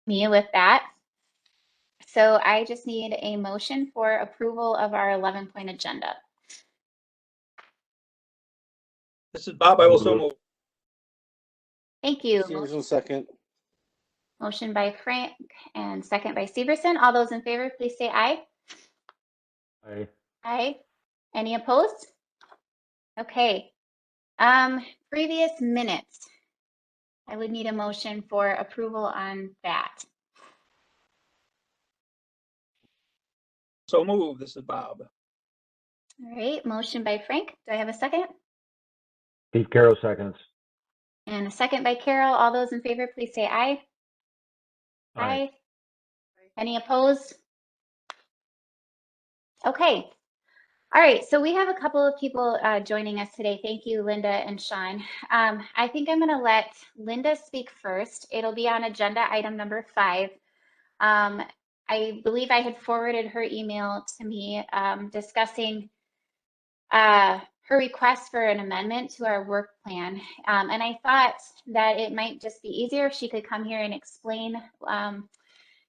me with that. So I just need a motion for approval of our 11-point agenda. This is Bob. I will so move. Thank you. Severson second. Motion by Frank and second by Severson. All those in favor, please say aye. Aye. Aye. Any opposed? Okay. Previous minutes. I would need a motion for approval on that. So move. This is Bob. All right, motion by Frank. Do I have a second? Pete Carroll seconds. And a second by Carol. All those in favor, please say aye. Aye. Any opposed? Okay. All right, so we have a couple of people joining us today. Thank you, Linda and Sean. I think I'm going to let Linda speak first. It'll be on agenda item number 5. I believe I had forwarded her email to me discussing her request for an amendment to our work plan. And I thought that it might just be easier if she could come here and explain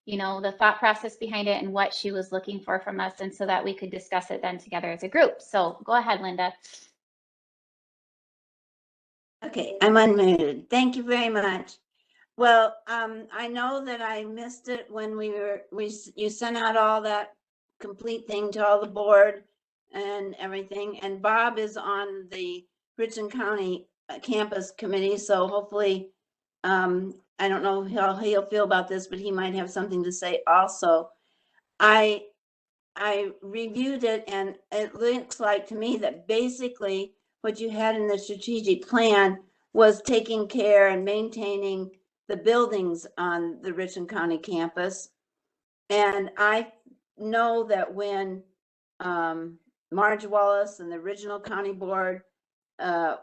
you know, the thought process behind it and what she was looking for from us, and so that we could discuss it then together as a group. So go ahead, Linda. Okay, I'm unmuted. Thank you very much. Well, I know that I missed it when you sent out all that complete thing to all the board and everything. And Bob is on the Richland County campus committee, so hopefully, I don't know how he'll feel about this, but he might have something to say also. I reviewed it, and it looks like to me that basically what you had in the strategic plan was taking care and maintaining the buildings on the Richland County campus. And I know that when Marge Wallace and the original county board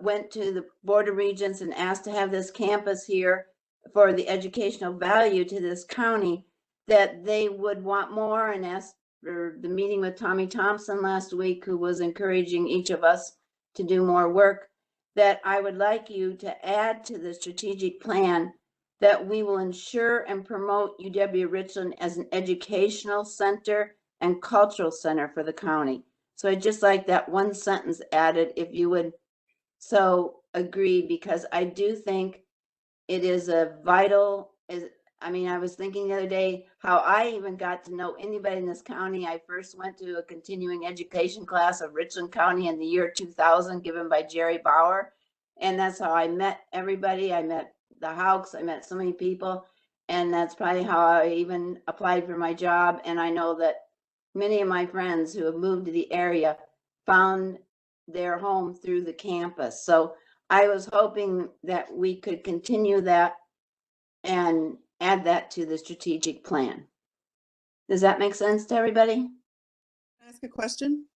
went to the Board of Regents and asked to have this campus here for the educational value to this county, that they would want more, and asked for the meeting with Tommy Thompson last week, who was encouraging each of us to do more work, that I would like you to add to the strategic plan that we will ensure and promote UW-Richland as an educational center and cultural center for the county. So I'd just like that one sentence added, if you would so agree, because I do think it is a vital, I mean, I was thinking the other day how I even got to know anybody in this county. I first went to a continuing education class of Richland County in the year 2000, given by Jerry Bauer. And that's how I met everybody. I met the Hawks, I met so many people. And that's probably how I even applied for my job. And I know that many of my friends who have moved to the area found their home through the campus. So I was hoping that we could continue that and add that to the strategic plan. Does that make sense to everybody? Can I ask a question?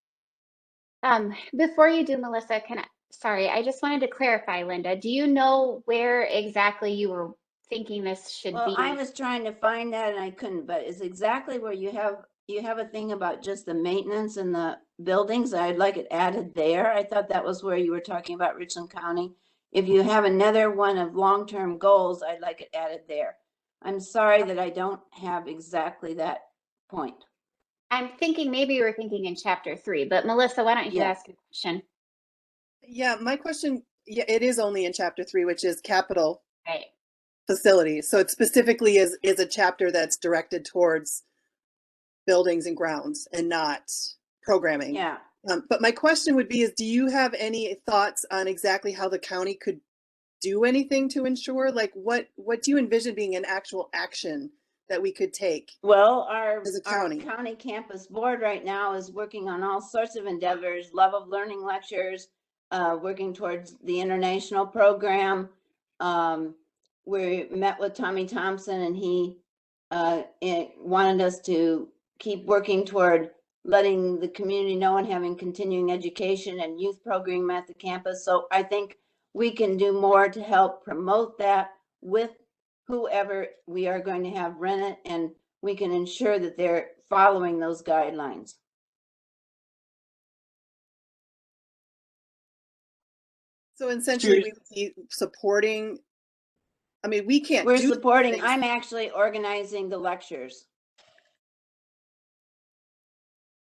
Before you do, Melissa, sorry, I just wanted to clarify, Linda, do you know where exactly you were thinking this should Well, be? I was trying to find that and I couldn't, but it's exactly where you have a thing about just the maintenance and the buildings. I'd like it added there. I thought that was where you were talking about Richland County. If you have another one of long-term goals, I'd like it added there. I'm sorry that I don't have exactly that point. I'm thinking maybe you were thinking in chapter 3, but Melissa, why don't you ask a question? Yeah, my question, yeah, it is only in chapter 3, which is capital Right. facilities. So it specifically is a chapter that's directed towards buildings and grounds and not programming. Yeah. But my question would be, do you have any thoughts on exactly how the county could do anything to ensure, like what do you envision being an actual action that we could take? Well, our county campus board right now is working on all sorts of endeavors, love of learning lectures, working towards the international program. We met with Tommy Thompson, and he wanted us to keep working toward letting the community know and having continuing education and youth programming at the campus. So I think we can do more to help promote that with whoever we are going to have rent it, and we can ensure that they're following those guidelines. So essentially we would be supporting I mean, we can't We're do these supporting, things. I'm actually organizing the lectures.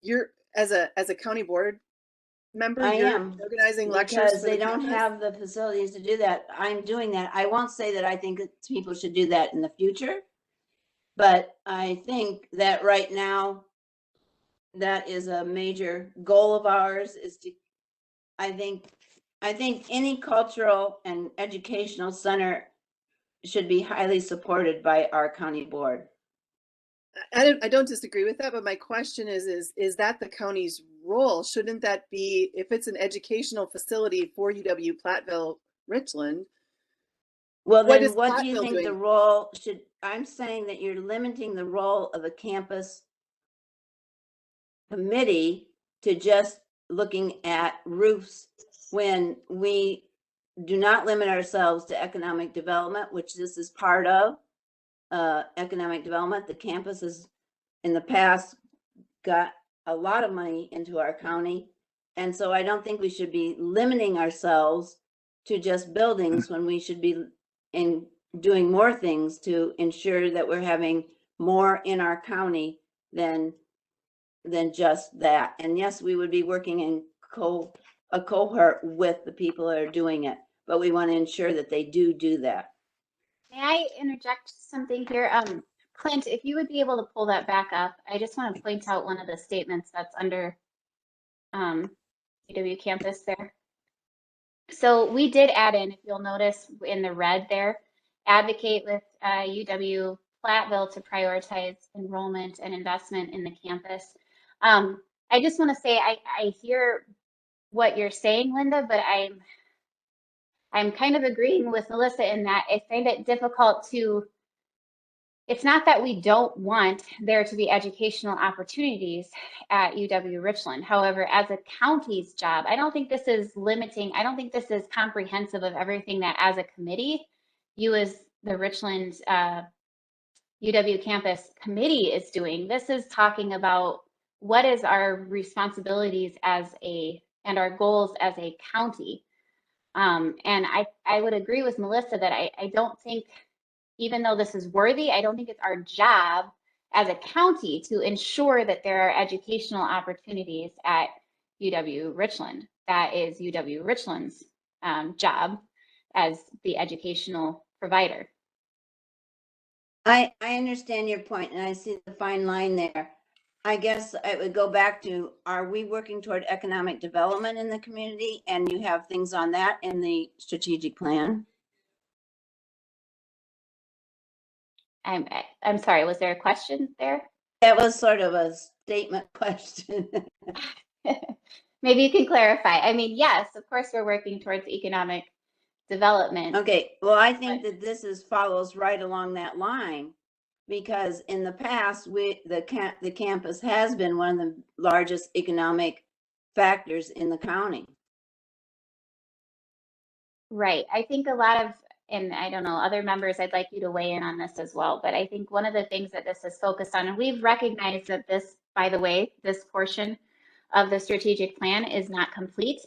You're as a county board member, I you're am, organizing lectures because for the they don't campus? have the facilities to do that. I'm doing that. I won't say that I think that people should do that in the future, but I think that right now, that is a major goal of ours, is to, I think any cultural and educational center should be highly supported by our county board. I don't disagree with that, but my question is that the county's role? Shouldn't that be, if it's an educational facility for UW Platteville, Richland? Well, What then is what do you Platteville think the doing? role should, I'm saying that you're limiting the role of the campus committee to just looking at roofs when we do not limit ourselves to economic development, which this is part of. Economic development, the campus has in the past got a lot of money into our county. And so I don't think we should be limiting ourselves to just buildings when we should be in doing more things to ensure that we're having more in our county than just that. And yes, we would be working in a cohort with the people that are doing it, but we want to ensure that they do that. May I interject something here? Clint, if you would be able to pull that back up, I just want to point out one of the statements that's under UW campus there. So we did add in, if you'll notice in the red there, advocate with UW Platteville to prioritize enrollment and investment in the campus. I just want to say I hear what you're saying, Linda, but I'm kind of agreeing with Melissa in that I find it difficult to, it's not that we don't want there to be educational opportunities at UW Richland. However, as a county's job, I don't think this is limiting, I don't think this is comprehensive of everything that as a committee, you as the Richland UW campus committee is doing. This is talking about what is our responsibilities as and our goals as a county. And I would agree with Melissa that I don't think, even though this is worthy, I don't think it's our job as a county to ensure that there are educational opportunities at UW Richland. That is UW Richland's job as the educational provider. I understand your point, and I see the fine line there. I guess I would go back to, are we working toward economic development in the community? And you have things on that in the strategic plan? I'm sorry, was there a question there? That was sort of a statement question. Maybe you can clarify. I mean, yes, of course, we're working towards economic development. Okay, well, I think that this follows right along that line, because in the past, the campus has been one of the largest economic factors in the county. Right. I think a lot of, and I don't know, other members, I'd like you to weigh in on this as well, but I think one of the things that this is focused on, and we've recognized that this, by the way, this portion of the strategic plan is not complete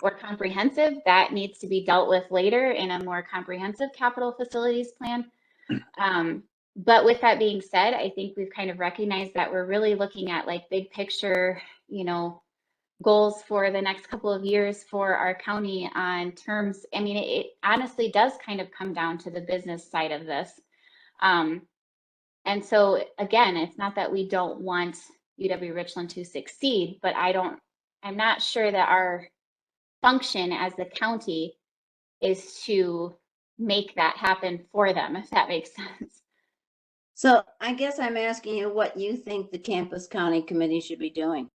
or comprehensive. That needs to be dealt with later in a more comprehensive capital facilities plan. But with that being said, I think we've kind of recognized that we're really looking at like big picture, goals for the next couple of years for our county on terms. I mean, it honestly does kind of come down to the business side of this. And so again, it's not that we don't want UW Richland to succeed, but I'm not sure that our function as the county is to make that happen for them, if that makes sense. So I guess I'm asking you what you think the campus county committee should be doing.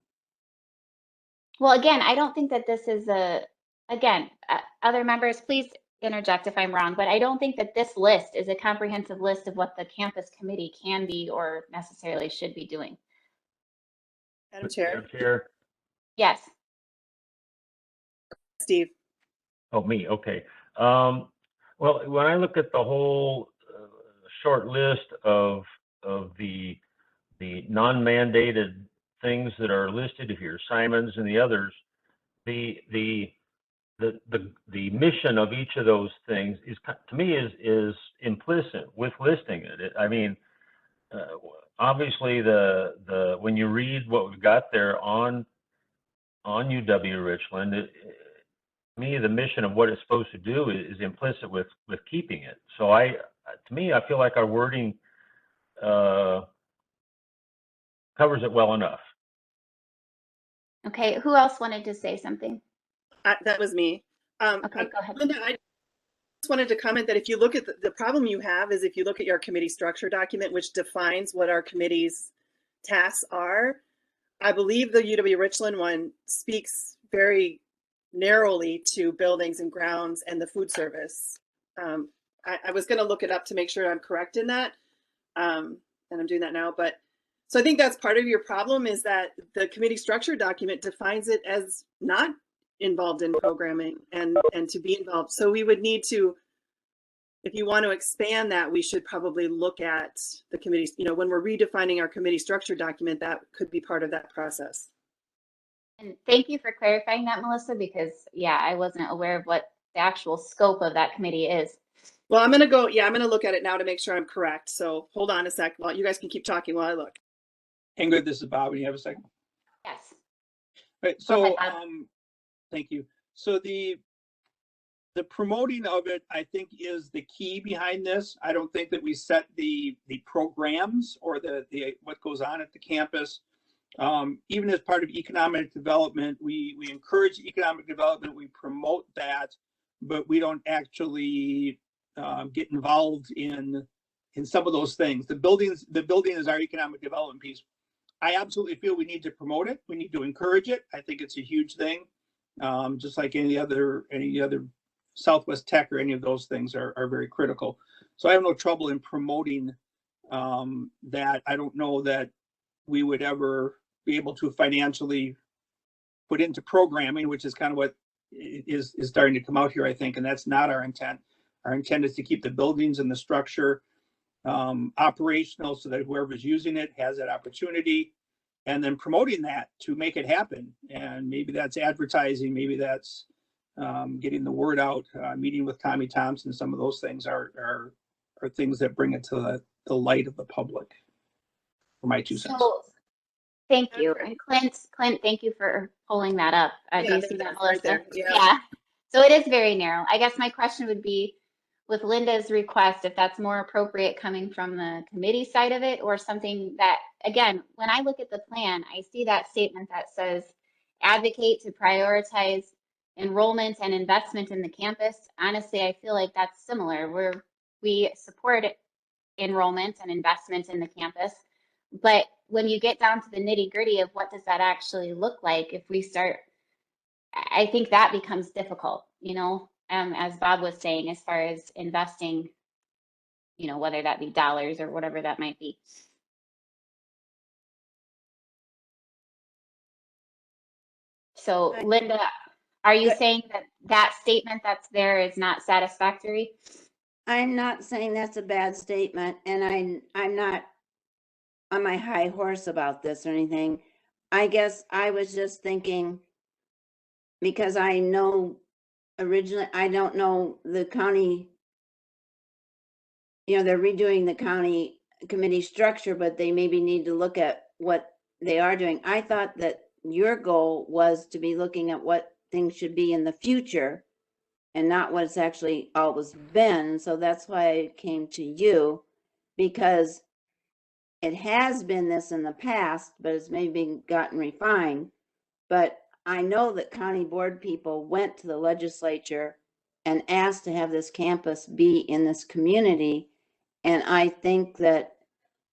Well, again, I don't think that this is other members, please interject if I'm wrong, but I don't think that this list is a comprehensive list of what the campus committee can be or necessarily should be doing. Madam Chair. Madam Chair. Yes. Steve. Oh, me. Okay. Well, when I look at the whole short list of the non-mandated things that are listed here, Simons and the others, the the mission of each of those things is, to me, is implicit with listing it. I mean, obviously when you read what we've got there on UW Richland, to me, the mission of what it's supposed to do is implicit with keeping it. So to me, I feel like our wording covers it well enough. Okay, who else wanted to say something? That was me. Okay, go ahead. Linda, I just wanted to comment that if you look at the problem you have is if you look at your committee structure document, which defines what our committee's tasks are, I believe the UW Richland one speaks very narrowly to buildings and grounds and the food service. I was going to look it up to make sure I'm correct in that, and I'm doing that now. But so I think that's part of your problem is that the committee structure document defines it as not involved in programming and to be involved. So we would need to, if you want to expand that, we should probably look at the committee, when we're redefining our committee structure document, that could be part of that process. And thank you for clarifying that, Melissa, because yeah, I wasn't aware of what the actual scope of that committee is. Well, I'm going to look at it now to make sure I'm correct. So hold on a sec. Well, you guys can keep talking while I look. Ingrid, this is Bob. When you have a second. Yes. Right. So, thank you. So the promoting of it, I think, is the key behind this. I don't think that we set the programs or the what goes on at the campus. Even as part of economic development, we encourage economic development. We promote that, but we don't actually get involved in some of those things. The building is our economic development piece. I absolutely feel we need to promote it. We need to encourage it. I think it's a huge thing. Just like any other Southwest Tech or any of those things are very critical. So I have no trouble in promoting that. I don't know that we would ever be able to financially put into programming, which is kind of what is starting to come out here, I think, and that's not our intent. Our intent is to keep the buildings and the structure operational so that whoever's using it has that opportunity, and then promoting that to make it happen. And maybe that's advertising, maybe that's getting the word out, meeting with Tommy Thompson. Some of those things are things that bring it to the light of the public, for my 2 cents. So, thank you. And Clint, thank you for pulling that up. Do you see that, Melissa? Right there. Yeah. So it is very narrow. I guess my question would be, with Linda's request, if that's more appropriate coming from the committee side of it, or something that, again, when I look at the plan, I see that statement that says advocate to prioritize enrollment and investment in the campus. Honestly, I feel like that's similar. We support enrollment and investment in the campus, but when you get down to the nitty gritty of what does that actually look like, if we start, I think that becomes difficult, as Bob was saying, as far as investing, whether that be dollars or whatever that might be. So Linda, are you saying that statement that's there is not satisfactory? I'm not saying that's a bad statement, and I'm not on my high horse about this or anything. I guess I was just thinking, because I know originally, I don't know the county, they're redoing the county committee structure, but they maybe need to look at what they are doing. I thought that your goal was to be looking at what things should be in the future and not what it's actually always been. So that's why I came to you, because it has been this in the past, but it's maybe gotten refined. But I know that county board people went to the legislature and asked to have this campus be in this community. And I think that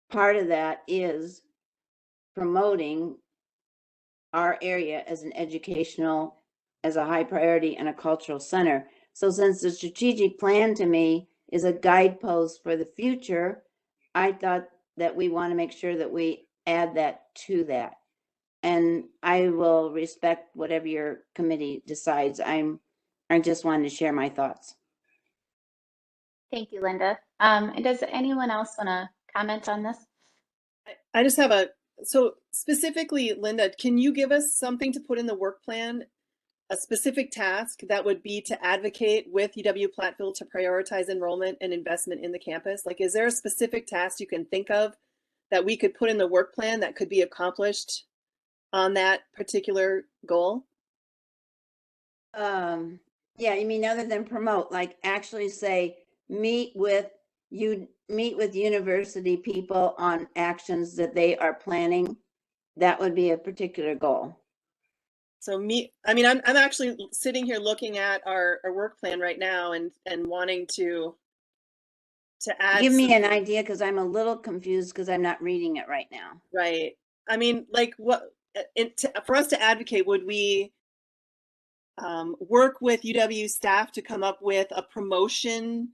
part of that is promoting our area as an educational, as a high priority and a cultural center. So since the strategic plan to me is a guidepost for the future, I thought that we want to make sure that we add that to that. And I will respect whatever your committee decides. I just wanted to share my thoughts. Thank you, Linda. And does anyone else want to comment on this? I just have so specifically, Linda, can you give us something to put in the work plan a specific task that would be to advocate with UW-Platteville to prioritize enrollment and investment in the campus? Like, is there a specific task you can think of that we could put in the work plan that could be accomplished on that particular goal? Yeah, you mean other than promote, like actually say, meet with university people on actions that they are planning? That would be a particular goal. So I'm actually sitting here looking at our work plan right now and wanting to add. Give me an idea, because I'm a little confused because I'm not reading it right now. Right. I mean, like for us to advocate, would we work with UW staff to come up with a promotion,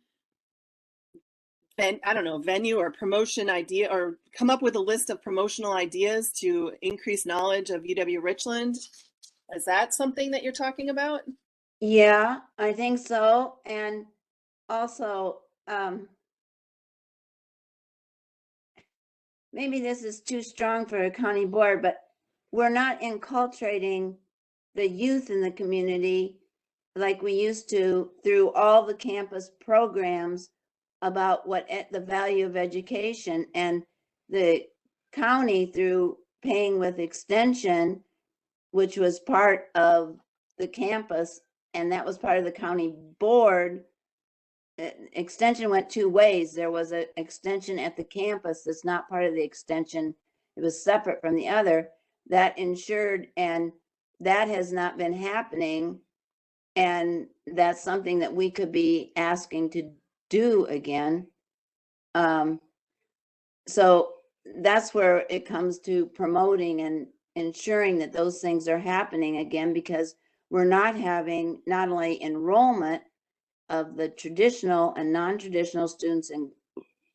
venue or promotion idea, or come up with a list of promotional ideas to increase knowledge of UW Richland? Is that something that you're talking about? Yeah, I think so. And also, maybe this is too strong for a county board, but we're not inculcating the youth in the community like we used to through all the campus programs about what the value of education, and the county through paying with extension, which was part of the campus, and that was part of the county board. Extension went two ways. There was an extension at the campus that's not part of the extension. It was separate from the other that ensured, and that has not been happening. And that's something that we could be asking to do again. So that's where it comes to promoting and ensuring that those things are happening again, because we're not having not only enrollment of the traditional and non-traditional students in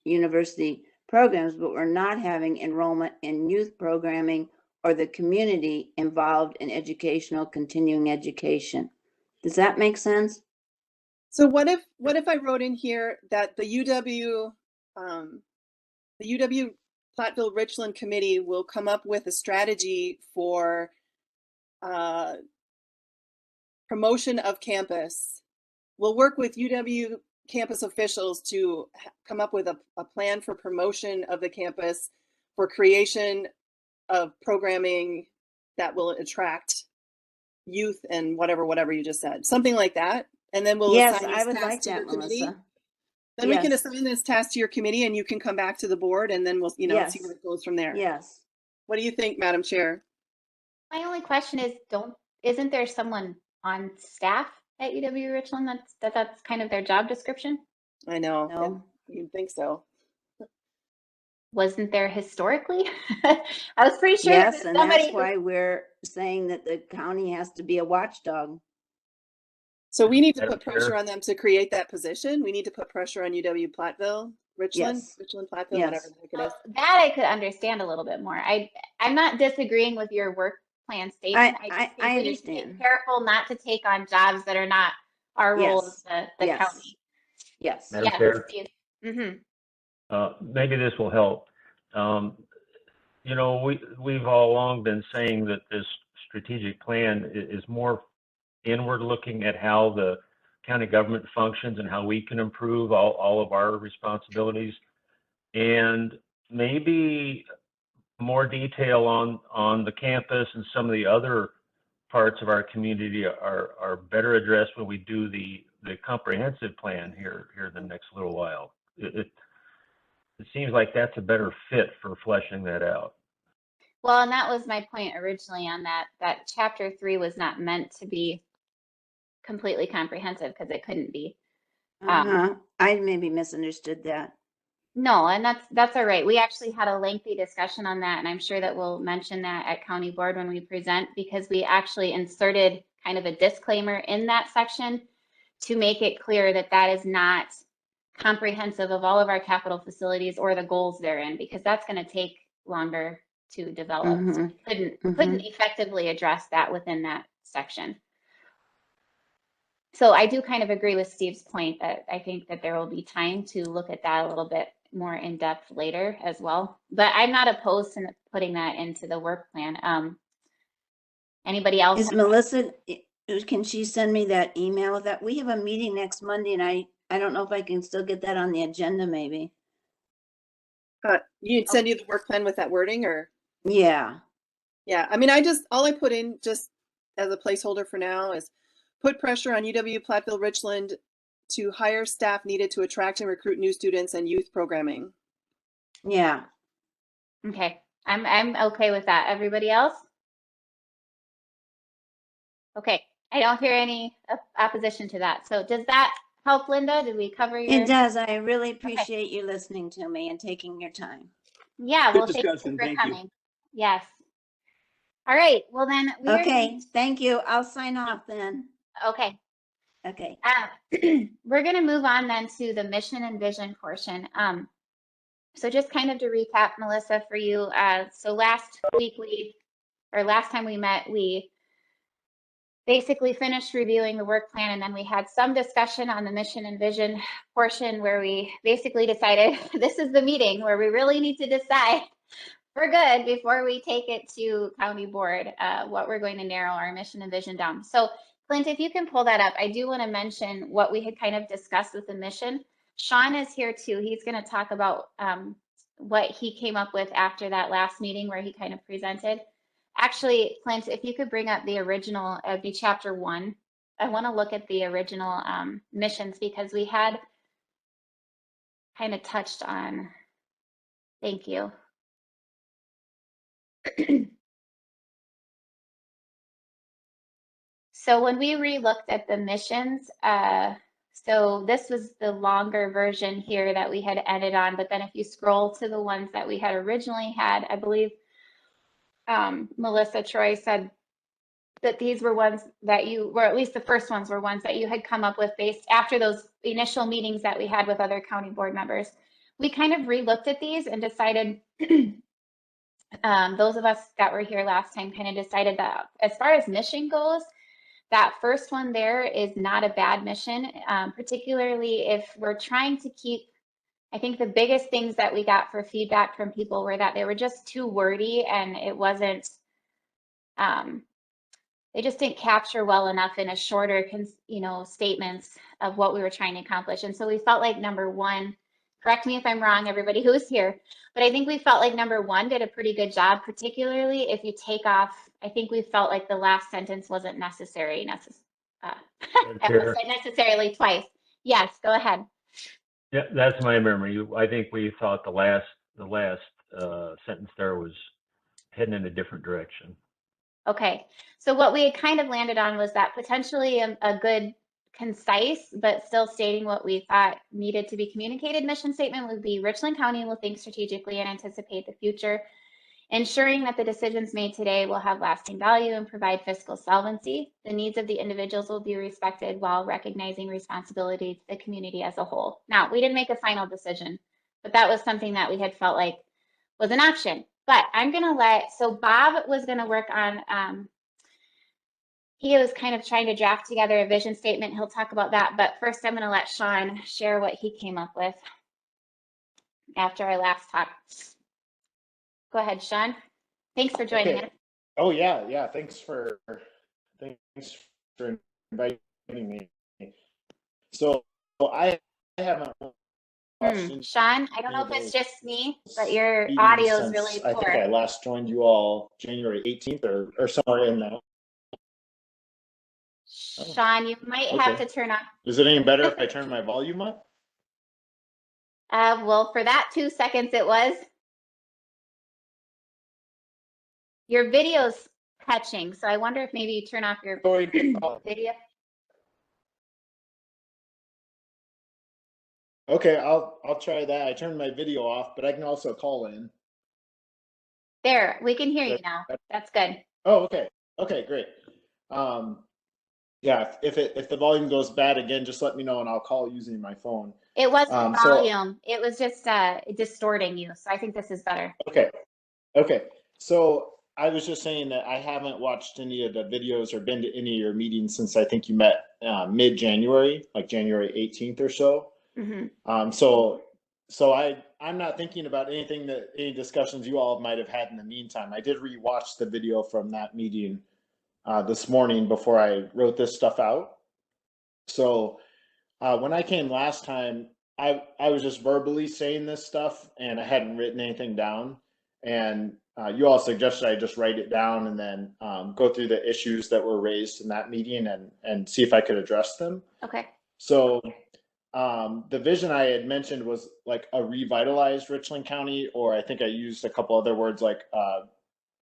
university programs, but we're not having enrollment in youth programming or the community involved in educational continuing education. Does that make sense? So what if I wrote in here that the UW Platteville Richland Committee will come up with a strategy for promotion of campus? We'll work with UW campus officials to come up with a plan for promotion of the campus, for creation of programming that will attract youth and whatever you just said, something like that. And then we'll Yes, assign I would this like task to that, your committee. Melissa. Then we can Yes. assign this task to your committee, and you can come back to the board, and then we'll see where it goes from there. Yes. What do you think, Madam Chair? My only question is, isn't there someone on staff at UW Richland that's kind of their job description? I know. No. You'd think so. Wasn't there historically? I was pretty sure Yes, that and that's why we're saying that the county has to be a watchdog. So we need to Madam put pressure Chair? on them to create that position. We need to put pressure on UW Platteville, Richland, Yes. Richland Platteville, Yes. whatever the heck it is. that I could understand a little bit more. I'm not disagreeing with your work plan statement. I just think I we need to be understand. careful not to take on jobs that are not our role Yes. as the Yes. county. Yes. Madam Chair? Mm-hmm. Maybe this will help. You know, we've all along been saying that this strategic plan is more inward looking at how the county government functions and how we can improve all of our responsibilities, and maybe more detail on the campus and some of the other parts of our community are better addressed when we do the comprehensive plan here the next little while. It seems like that's a better fit for fleshing that out. Well, and that was my point originally on that chapter 3 was not meant to be completely comprehensive, because it couldn't be. I maybe misunderstood that. No, and that's all right. We actually had a lengthy discussion on that, and I'm sure that we'll mention that at county board when we present, because we actually inserted kind of a disclaimer in that section to make it clear that that is not comprehensive of all of our capital facilities or the goals therein, because that's going to take longer to develop. So we couldn't effectively address that within that section. So I do kind of agree with Steve's point that I think that there will be time to look at that a little bit more in depth later as well. But I'm not opposed to putting that into the work plan. Anybody else? Is Melissa can she send me that email that we have a meeting next Monday and I don't know if I can still get that on the agenda maybe. You'd send you the work plan with that wording or? Yeah. Yeah, I mean, all I put in just as a placeholder for now is put pressure on UW Platteville Richland to hire staff needed to attract and recruit new students and youth programming. Yeah. Okay, I'm okay with that. Everybody else? Okay, I don't hear any opposition to that. So does that help, Linda? Did we cover your? It does. I really appreciate you listening to me and taking your time. Yeah, Good well, thank you discussion. for Thank you. coming. Yes. All right, well then we are Okay, thank you. I'll sign off then. okay. Okay. We're going to move on then to the mission and vision portion. So just kind of to recap, Melissa, for you. So last time we met, we basically finished reviewing the work plan, and then we had some discussion on the mission and vision portion where we basically decided this is the meeting where we really need to decide for good before we take it to county board, what we're going to narrow our mission and vision down. So Clint, if you can pull that up, I do want to mention what we had kind of discussed with the mission. Sean is here too. He's going to talk about what he came up with after that last meeting where he kind of presented. Actually, Clint, if you could bring up the original, it'd be chapter 1. I want to look at the original missions because we had kind of touched on, thank you. So when we re-looked at the missions, so this was the longer version here that we had ended on, but then if you scroll to the ones that we had originally had, I believe Melissa Troy said that these were ones that you, or at least the first ones were ones that you had come up with based after those initial meetings that we had with other county board members. We kind of re-looked at these and decided, those of us that were here last time kind of decided that as far as mission goes, that first one there is not a bad mission, particularly if we're trying to keep, I think the biggest things that we got for feedback from people were that they were just too wordy and it wasn't, they just didn't capture well enough in a shorter, statements of what we were trying to accomplish. And so we felt like number 1, correct me if I'm wrong, everybody who's here, but I think we felt like number 1 did a pretty good job, particularly if you take off, I think we felt like the last sentence wasn't necessary. That was said necessarily twice. Yes, go ahead. Yeah, that's my memory. I think we thought the last sentence there was heading in a different direction. Okay, so what we had kind of landed on was that potentially a good, concise, but still stating what we thought needed to be communicated mission statement would be Richland County will think strategically and anticipate the future, ensuring that the decisions made today will have lasting value and provide fiscal solvency. The needs of the individuals will be respected while recognizing responsibility to the community as a whole. Now, we didn't make a final decision, but that was something that we had felt like was an option. But I'm going to so Bob was going to work on, he was kind of trying to draft together a vision statement. He'll talk about that. But first, I'm going to let Sean share what he came up with after our last talk. Go ahead, Sean. Thanks for joining us. Oh, yeah. Thanks for inviting me. So I haven't Sean, I don't know if it's just me, but your audio is really poor. I think I last joined you all January 18th or somewhere in there. Sean, you might have to turn up. Is it any better if I turn my volume up? Well, for that 2 seconds it was. Your video's catching, so I wonder if maybe you turn off your video. Okay, I'll try that. I turned my video off, but I can also call in. There, we can hear you now. That's good. Oh, okay. Okay, great. Yeah, if the volume goes bad again, just let me know and I'll call using my phone. It wasn't volume. It was just distorting you. So I think this is better. Okay. So I was just saying that I haven't watched any of the videos or been to any of your meetings since I think you met mid-January, like January 18th or so. Mm-hmm. So I'm not thinking about any discussions you all might have had in the meantime. I did rewatch the video from that meeting this morning before I wrote this stuff out. So when I came last time, I was just verbally saying this stuff and I hadn't written anything down. And you all suggested I just write it down and then go through the issues that were raised in that meeting and see if I could address them. Okay. So the vision I had mentioned was like a revitalized Richland County, or I think I used a couple other words like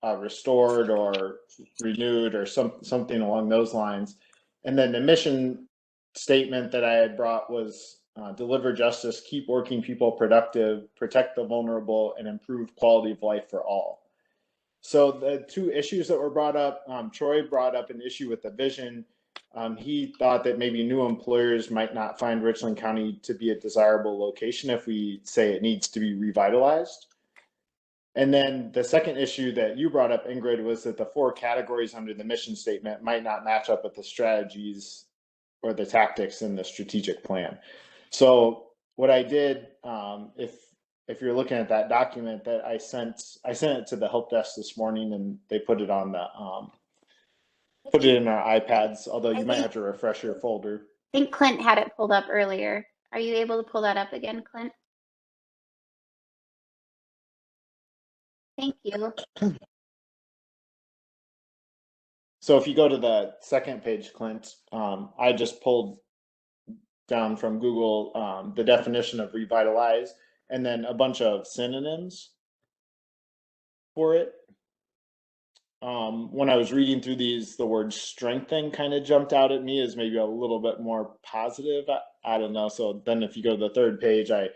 restored or renewed or something along those lines. And then the mission statement that I had brought was deliver justice, keep working people productive, protect the vulnerable, and improve quality of life for all. So the two issues that were brought up, Troy brought up an issue with the vision. He thought that maybe new employers might not find Richland County to be a desirable location if we say it needs to be revitalized. And then the second issue that you brought up, Ingrid, was that the 4 categories under the mission statement might not match up with the strategies or the tactics in the strategic plan. So what I did, if you're looking at that document that I sent it to the help desk this morning, and they put it on the put it in our iPads, although you might have to refresh your folder. I think Clint had it pulled up earlier. Are you able to pull that up again, Clint? Thank you. So if you go to the second page, Clint, I just pulled down from Google the definition of revitalize and then a bunch of synonyms for it. When I was reading through these, the word strengthen kind of jumped out at me as maybe a little bit more positive. I don't know. So then if you go to the third page, I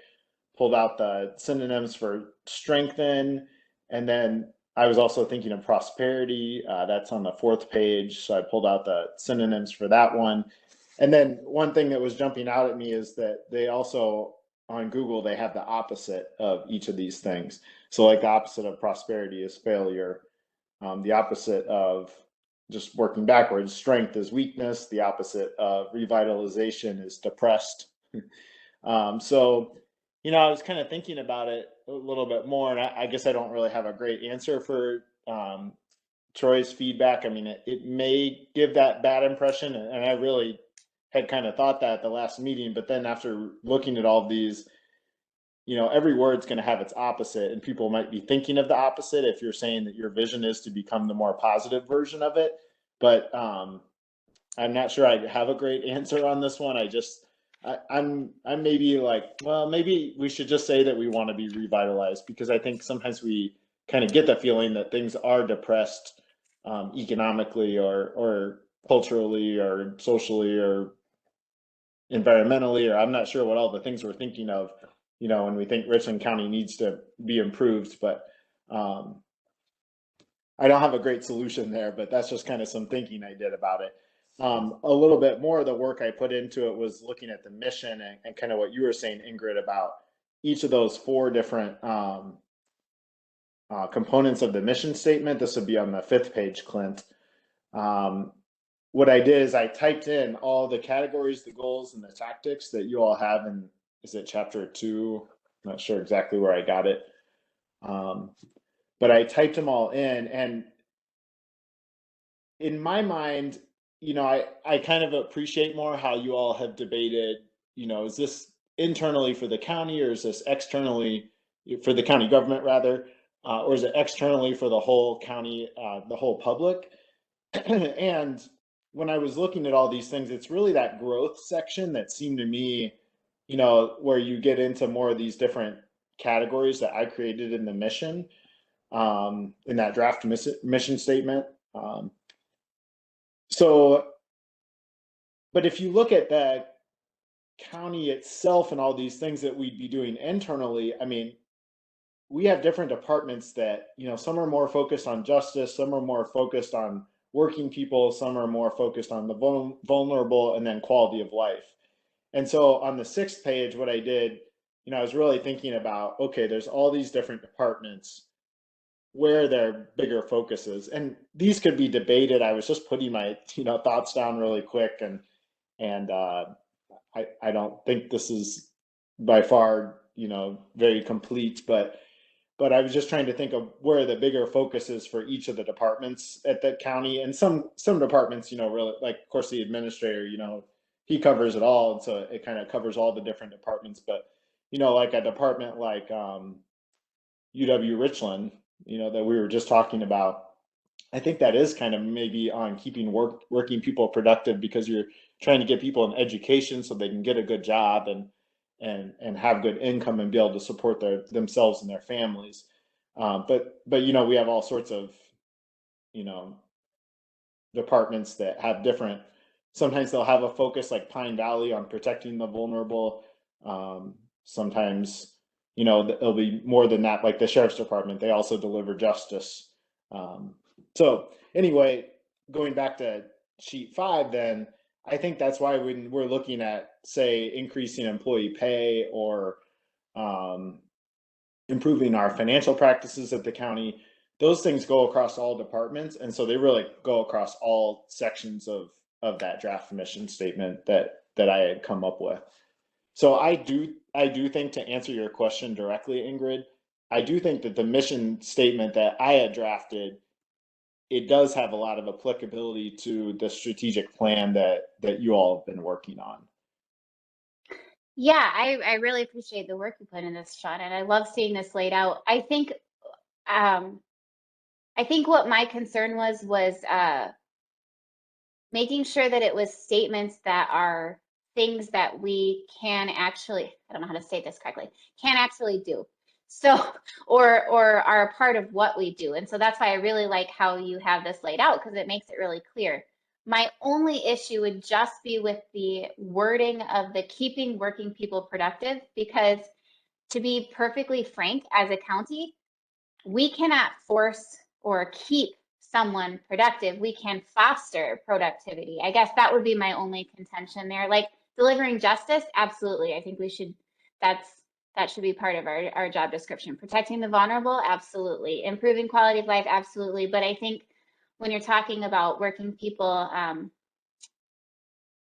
pulled out the synonyms for strengthen. And then I was also thinking of prosperity. That's on the 4th page. So I pulled out the synonyms for that one. And then one thing that was jumping out at me is that they also, on Google, they have the opposite of each of these things. So like the opposite of prosperity is failure. The opposite of just working backwards, strength is weakness. The opposite of revitalization is depressed. So, you know, I was kind of thinking about it a little bit more, and I guess I don't really have a great answer for Troy's feedback. I mean, it may give that bad impression, and I really had kind of thought that at the last meeting, but then after looking at all of these, you know, every word's going to have its opposite, and people might be thinking of the opposite if you're saying that your vision is to become the more positive version of it. But I'm not sure I have a great answer on this one. I'm maybe like, well, maybe we should just say that we want to be revitalized, because I think sometimes we kind of get the feeling that things are depressed economically or culturally or socially or environmentally, or I'm not sure what all the things we're thinking of, you know, when we think Richland County needs to be improved. But I don't have a great solution there, but that's just kind of some thinking I did about it. A little bit more of the work I put into it was looking at the mission and kind of what you were saying, Ingrid, about each of those 4 different components of the mission statement. This would be on the 5th page, Clint. What I did is I typed in all the categories, the goals, and the tactics that you all have in, is it chapter 2? I'm not sure exactly where I got it. But I typed them all in, and in my mind, you know, I kind of appreciate more how you all have debated, you know, is this internally for the county, or is this externally for the county government rather, or is it externally for the whole county, the whole public? And when I was looking at all these things, it's really that growth section that seemed to me, you know, where you get into more of these different categories that I created in the mission, in that draft mission statement. So, but if you look at the county itself and all these things that we'd be doing internally, I mean, we have different departments that, you know, some are more focused on justice, some are more focused on working people, some are more focused on the vulnerable, and then quality of life. And so on the 6th page, what I did, you know, I was really thinking about, okay, there's all these different departments, where their bigger focuses, and these could be debated. I was just putting my, you know, thoughts down really quick, and I don't think this is by far, you know, very complete, but But I was just trying to think of where the bigger focus is for each of the departments at the county. And some departments, you know, really, like, of course, the administrator, you know, he covers it all. And so it kind of covers all the different departments. But, you know, like a department like UW Richland, you know, that we were just talking about, I think that is kind of maybe on keeping working people productive, because you're trying to get people an education so they can get a good job and have good income and be able to support themselves and their families. But you know, we have all sorts of, you know, departments that have different. Sometimes they'll have a focus, like Pine Valley, on protecting the vulnerable. Sometimes, you know, it'll be more than that, like the sheriff's department. They also deliver justice. So anyway, going back to sheet 5, then I think that's why when we're looking at, say, increasing employee pay or improving our financial practices at the county, those things go across all departments. And so they really go across all sections of that draft mission statement that I had come up with. So I do think, to answer your question directly, Ingrid, I do think that the mission statement that I had drafted, it does have a lot of applicability to the strategic plan that you all have been working on. Yeah, I really appreciate the work you put in this, Sean, and I love seeing this laid out. I think what my concern was making sure that it was statements that are things that we can actually, I don't know how to say this correctly, can actually do. So, or are a part of what we do. And so that's why I really like how you have this laid out, because it makes it really clear. My only issue would just be with the wording of the keeping working people productive, because to be perfectly frank, as a county, we cannot force or keep someone productive. We can foster productivity. I guess that would be my only contention there. Like delivering justice, absolutely. I think we should, that should be part of our job description. Protecting the vulnerable, absolutely. Improving quality of life, absolutely. But I think when you're talking about working people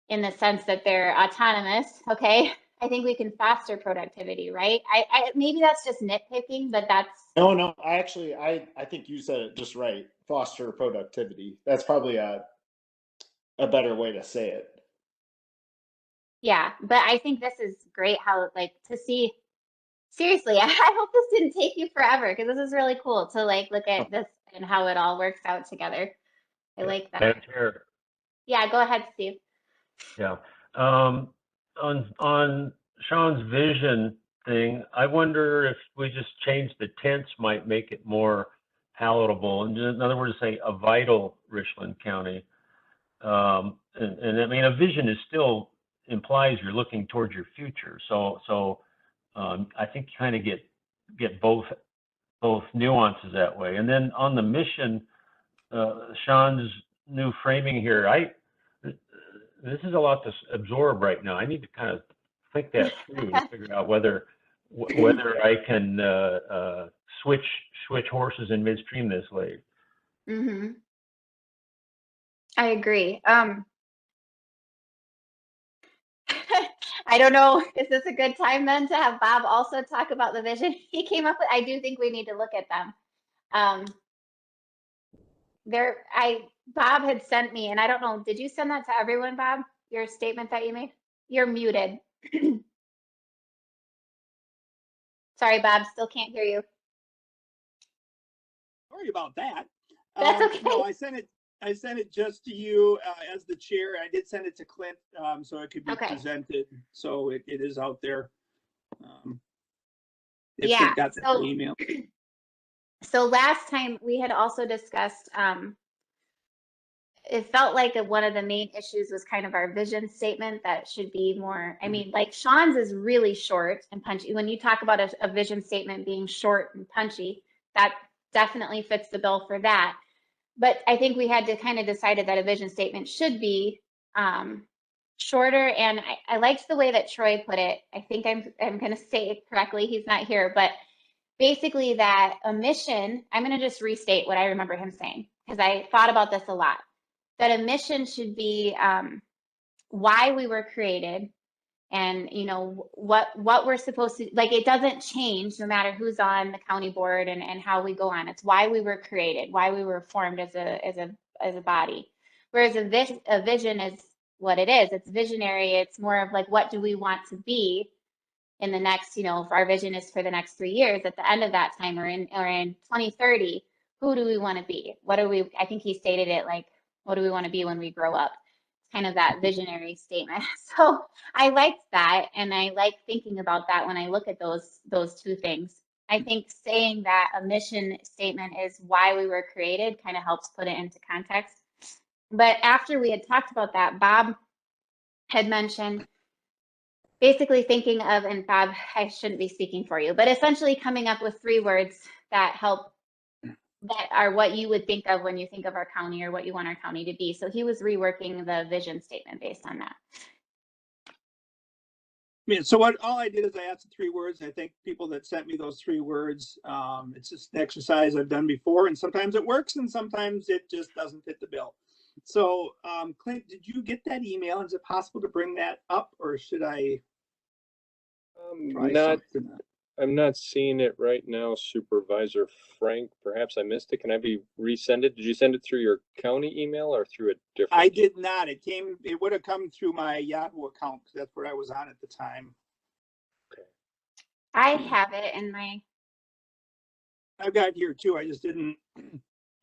in the sense that they're autonomous, okay, I think we can foster productivity, right? I maybe that's just nitpicking, but that's. No, I think you said it just right. Foster productivity. That's probably a better way to say it. Yeah, but I think this is great how, like, to see, seriously, I hope this didn't take you forever, because this is really cool to like look at this and how it all works out together. I like that. Madam Chair. Yeah, go ahead, Steve. Yeah. On Sean's vision thing, I wonder if we just change the tense might make it more palatable. In other words, say a vital Richland County. And I mean, a vision is still implies you're looking towards your future. So I think you kind of get both nuances that way. And then on the mission, Sean's new framing here, this is a lot to absorb right now. I need to kind of think that through to figure out whether I can switch horses in midstream this late. Mm-hmm. I agree. I don't know, is this a good time then to have Bob also talk about the vision he came up with? I do think we need to look at them. Bob had sent me, and I don't know, did you send that to everyone, Bob? Your statement that you made? You're muted. Sorry, Bob, still can't hear you. Sorry about that. That's okay. No, I sent it just to you as the chair. I did send it to Clint so it could be presented. So it is out there. If yeah. Clint got that email. So last time we had also discussed, it felt like one of the main issues was kind of our vision statement that should be more, I mean, like Sean's is really short and punchy. When you talk about a vision statement being short and punchy, that definitely fits the bill for that. But I think we had to kind of decided that a vision statement should be shorter. And I liked the way that Troy put it. I think I'm going to say it correctly. He's not here, but basically that a mission, I'm going to just restate what I remember him saying, because I thought about this a lot, that a mission should be why we were created and you know what we're supposed to, like, it doesn't change no matter who's on the county board and how we go on. It's why we were created, why we were formed as a body. Whereas a vision is what it is. It's visionary. It's more of like, what do we want to be in the next, you know, if our vision is for the next 3 years, at the end of that time, or in 2030, who do we want to be? What do we, I think he stated it like, what do we want to be when we grow up? Kind of that visionary statement. So I liked that, and I like thinking about that when I look at those two things. I think saying that a mission statement is why we were created kind of helps put it into context. But after we had talked about that, Bob had mentioned basically thinking of, and Bob, I shouldn't be speaking for you, but essentially coming up with 3 words that help, that are what you would think of when you think of our county or what you want our county to be. So he was reworking the vision statement based on that. I mean, so all I did is I asked the 3 words. I think people that sent me those 3 words, it's just an exercise I've done before, and sometimes it works and sometimes it just doesn't fit the bill. So, Clint, did you get that email? Is it possible to bring that up, or should I? I'm not seeing it right now, Supervisor Frank. Perhaps I missed it. Can I be resend it? Did you send it through your county email or through a different? I did not. It would have come through my Yahoo account because that's where I was on at the time. Okay. I have it in my. I've got it here too. I just didn't.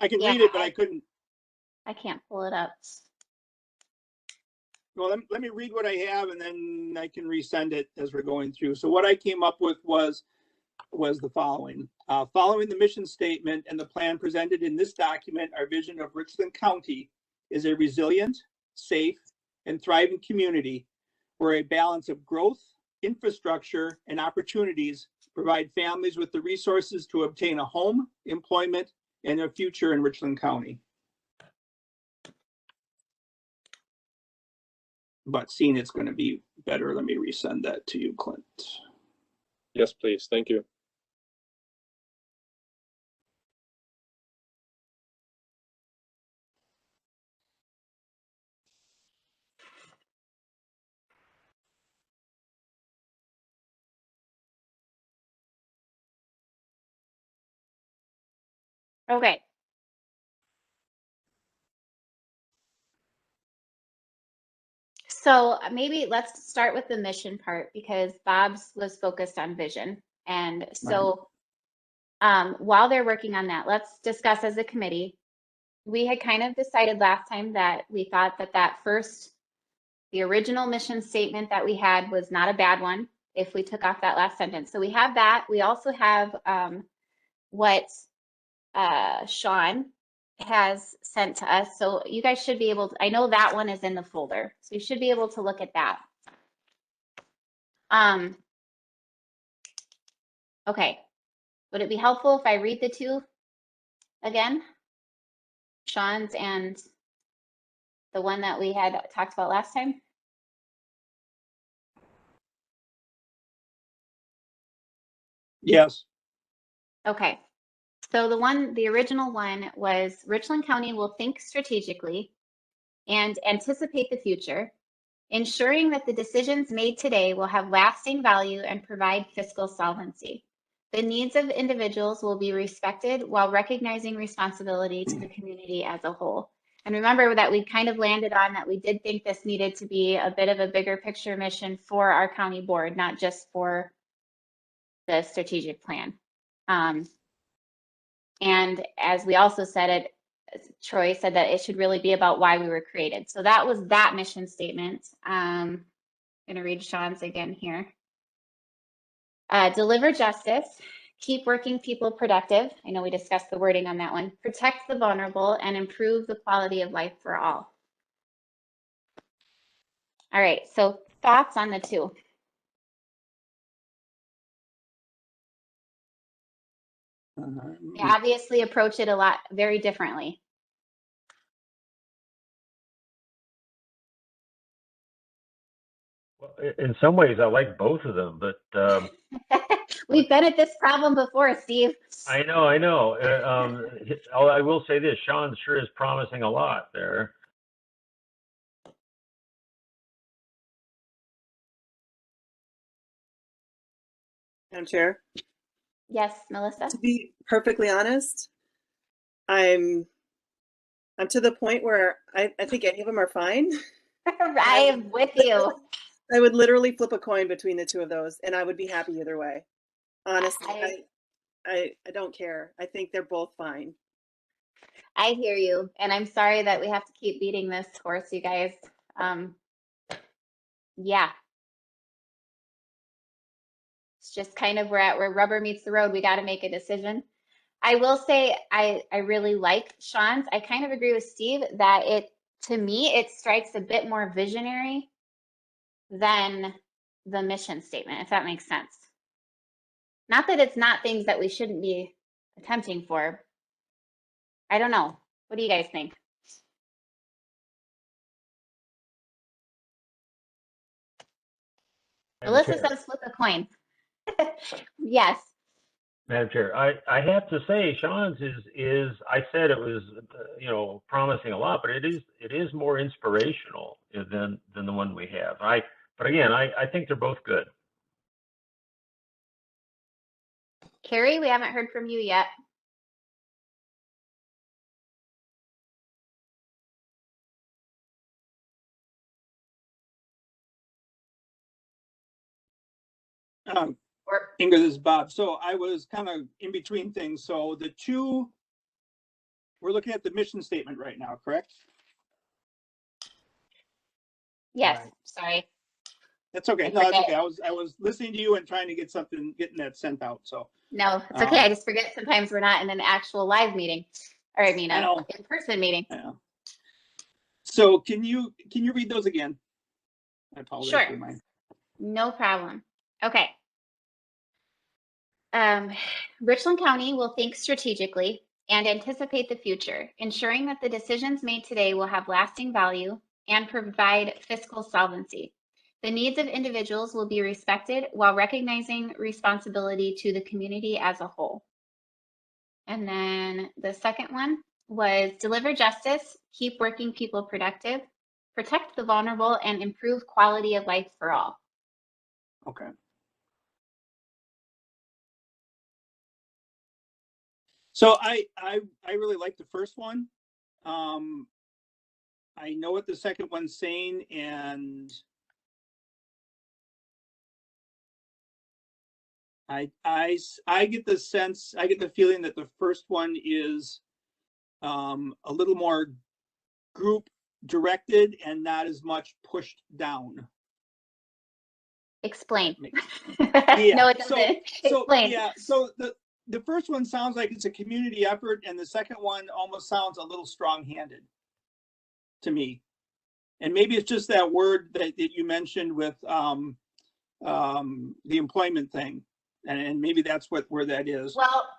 I can read it, but I couldn't. I can't pull it up. Well, let me read what I have, and then I can resend it as we're going through. So what I came up with was the following. Following the mission statement and the plan presented in this document, our vision of Richland County is a resilient, safe, and thriving community where a balance of growth, infrastructure, and opportunities provide families with the resources to obtain a home, employment, and a future in Richland County. But seeing it's going to be better, let me resend that to you, Clint. Yes, please. Thank you. Okay. So maybe let's start with the mission part, because Bob's was focused on vision. And so while they're working on that, let's discuss as a committee. We had kind of decided last time that we thought that the original mission statement that we had was not a bad one if we took off that last sentence. So we have that. We also have what Sean has sent to us. So you guys should be able to, I know that one is in the folder, so you should be able to look at that. Okay. Would it be helpful if I read the 2 again? Sean's and the one that we had talked about last time? Yes. Okay. So the original one was, Richland County will think strategically and anticipate the future, ensuring that the decisions made today will have lasting value and provide fiscal solvency. The needs of individuals will be respected while recognizing responsibility to the community as a whole. And remember that we kind of landed on that we did think this needed to be a bit of a bigger picture mission for our county board, not just for the strategic plan. And as we also said, Troy said that it should really be about why we were created. So that was that mission statement. I'm going to read Sean's again here. Deliver justice, keep working people productive. I know we discussed the wording on that one. Protect the vulnerable and improve the quality of life for all. All right, so thoughts on the 2? We obviously approach it very differently. Well, in some ways, I like both of them, but we've been at this problem before, Steve. I know. I will say this: Sean sure is promising a lot there. Madam Chair, Yes, Melissa? to be perfectly honest, I'm to the point where I think any of them are fine. I am with you. I would literally flip a coin between the two of those, and I would be happy either way. Honestly, I don't care. I think they're both fine. I hear you, and I'm sorry that we have to keep beating this horse, you guys. Yeah. It's just kind of we're at where rubber meets the road. We got to make a decision. I will say I really like Sean's. I kind of agree with Steve that to me, it strikes a bit more visionary than the mission statement, if that makes sense. Not that it's not things that we shouldn't be attempting for. I don't know. What do you guys think? Melissa says flip a coin. Yes. Madam Chair, I have to say, Sean's is I said it was, promising a lot, but it is more inspirational than the one we have. But again, I think they're both good. Carrie, we haven't heard from you yet. Ingrid, this is Bob. So I was kind of in between things. So we're looking at the mission statement right now, correct? Yes, Right. sorry. That's okay. No, that's okay. I was listening to you and trying to getting that sent out. So no, it's okay. I just forget sometimes we're not in an actual live meeting, or I mean, an in-person meeting. I know. So can you read those again? I apologize for mine. No problem. Okay. Richland County will think strategically and anticipate the future, ensuring that the decisions made today will have lasting value and provide fiscal solvency. The needs of individuals will be respected while recognizing responsibility to the community as a whole. And then the second one was deliver justice, keep working people productive, protect the vulnerable, and improve quality of life for all. Okay. So I really like the first one. I know what the second one's saying, and I get the sense, I get the feeling that the first one is a little more group directed and not as much pushed down. Explain. Yeah. No, it doesn't. Explain. Yeah. So the first one sounds like it's a community effort, and the second one almost sounds a little strong-handed to me. And maybe it's just that word that you mentioned with the employment thing, and maybe that's where that is. Well,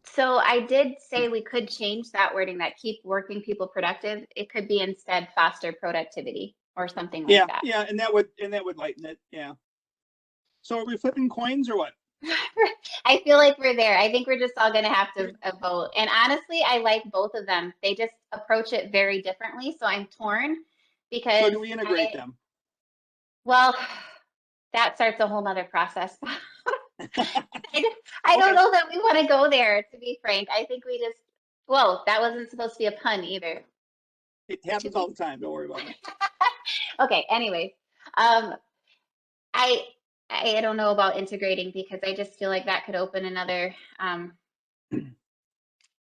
so I did say we could change that wording, that keep working people productive. It could be instead foster productivity or something like that. Yeah, and that would lighten it. Yeah. So are we flipping coins or what? I feel like we're there. I think we're just all going to have to vote. And honestly, I like both of them. They just approach it very differently. So I'm torn because. So do we integrate them? Well, that starts a whole nother process. I don't know that we want to go there, to be frank. I think we just, whoa, that wasn't supposed to be a pun either. It happens all the time. Don't worry about it. Okay, anyway. I don't know about integrating because I just feel like that could open another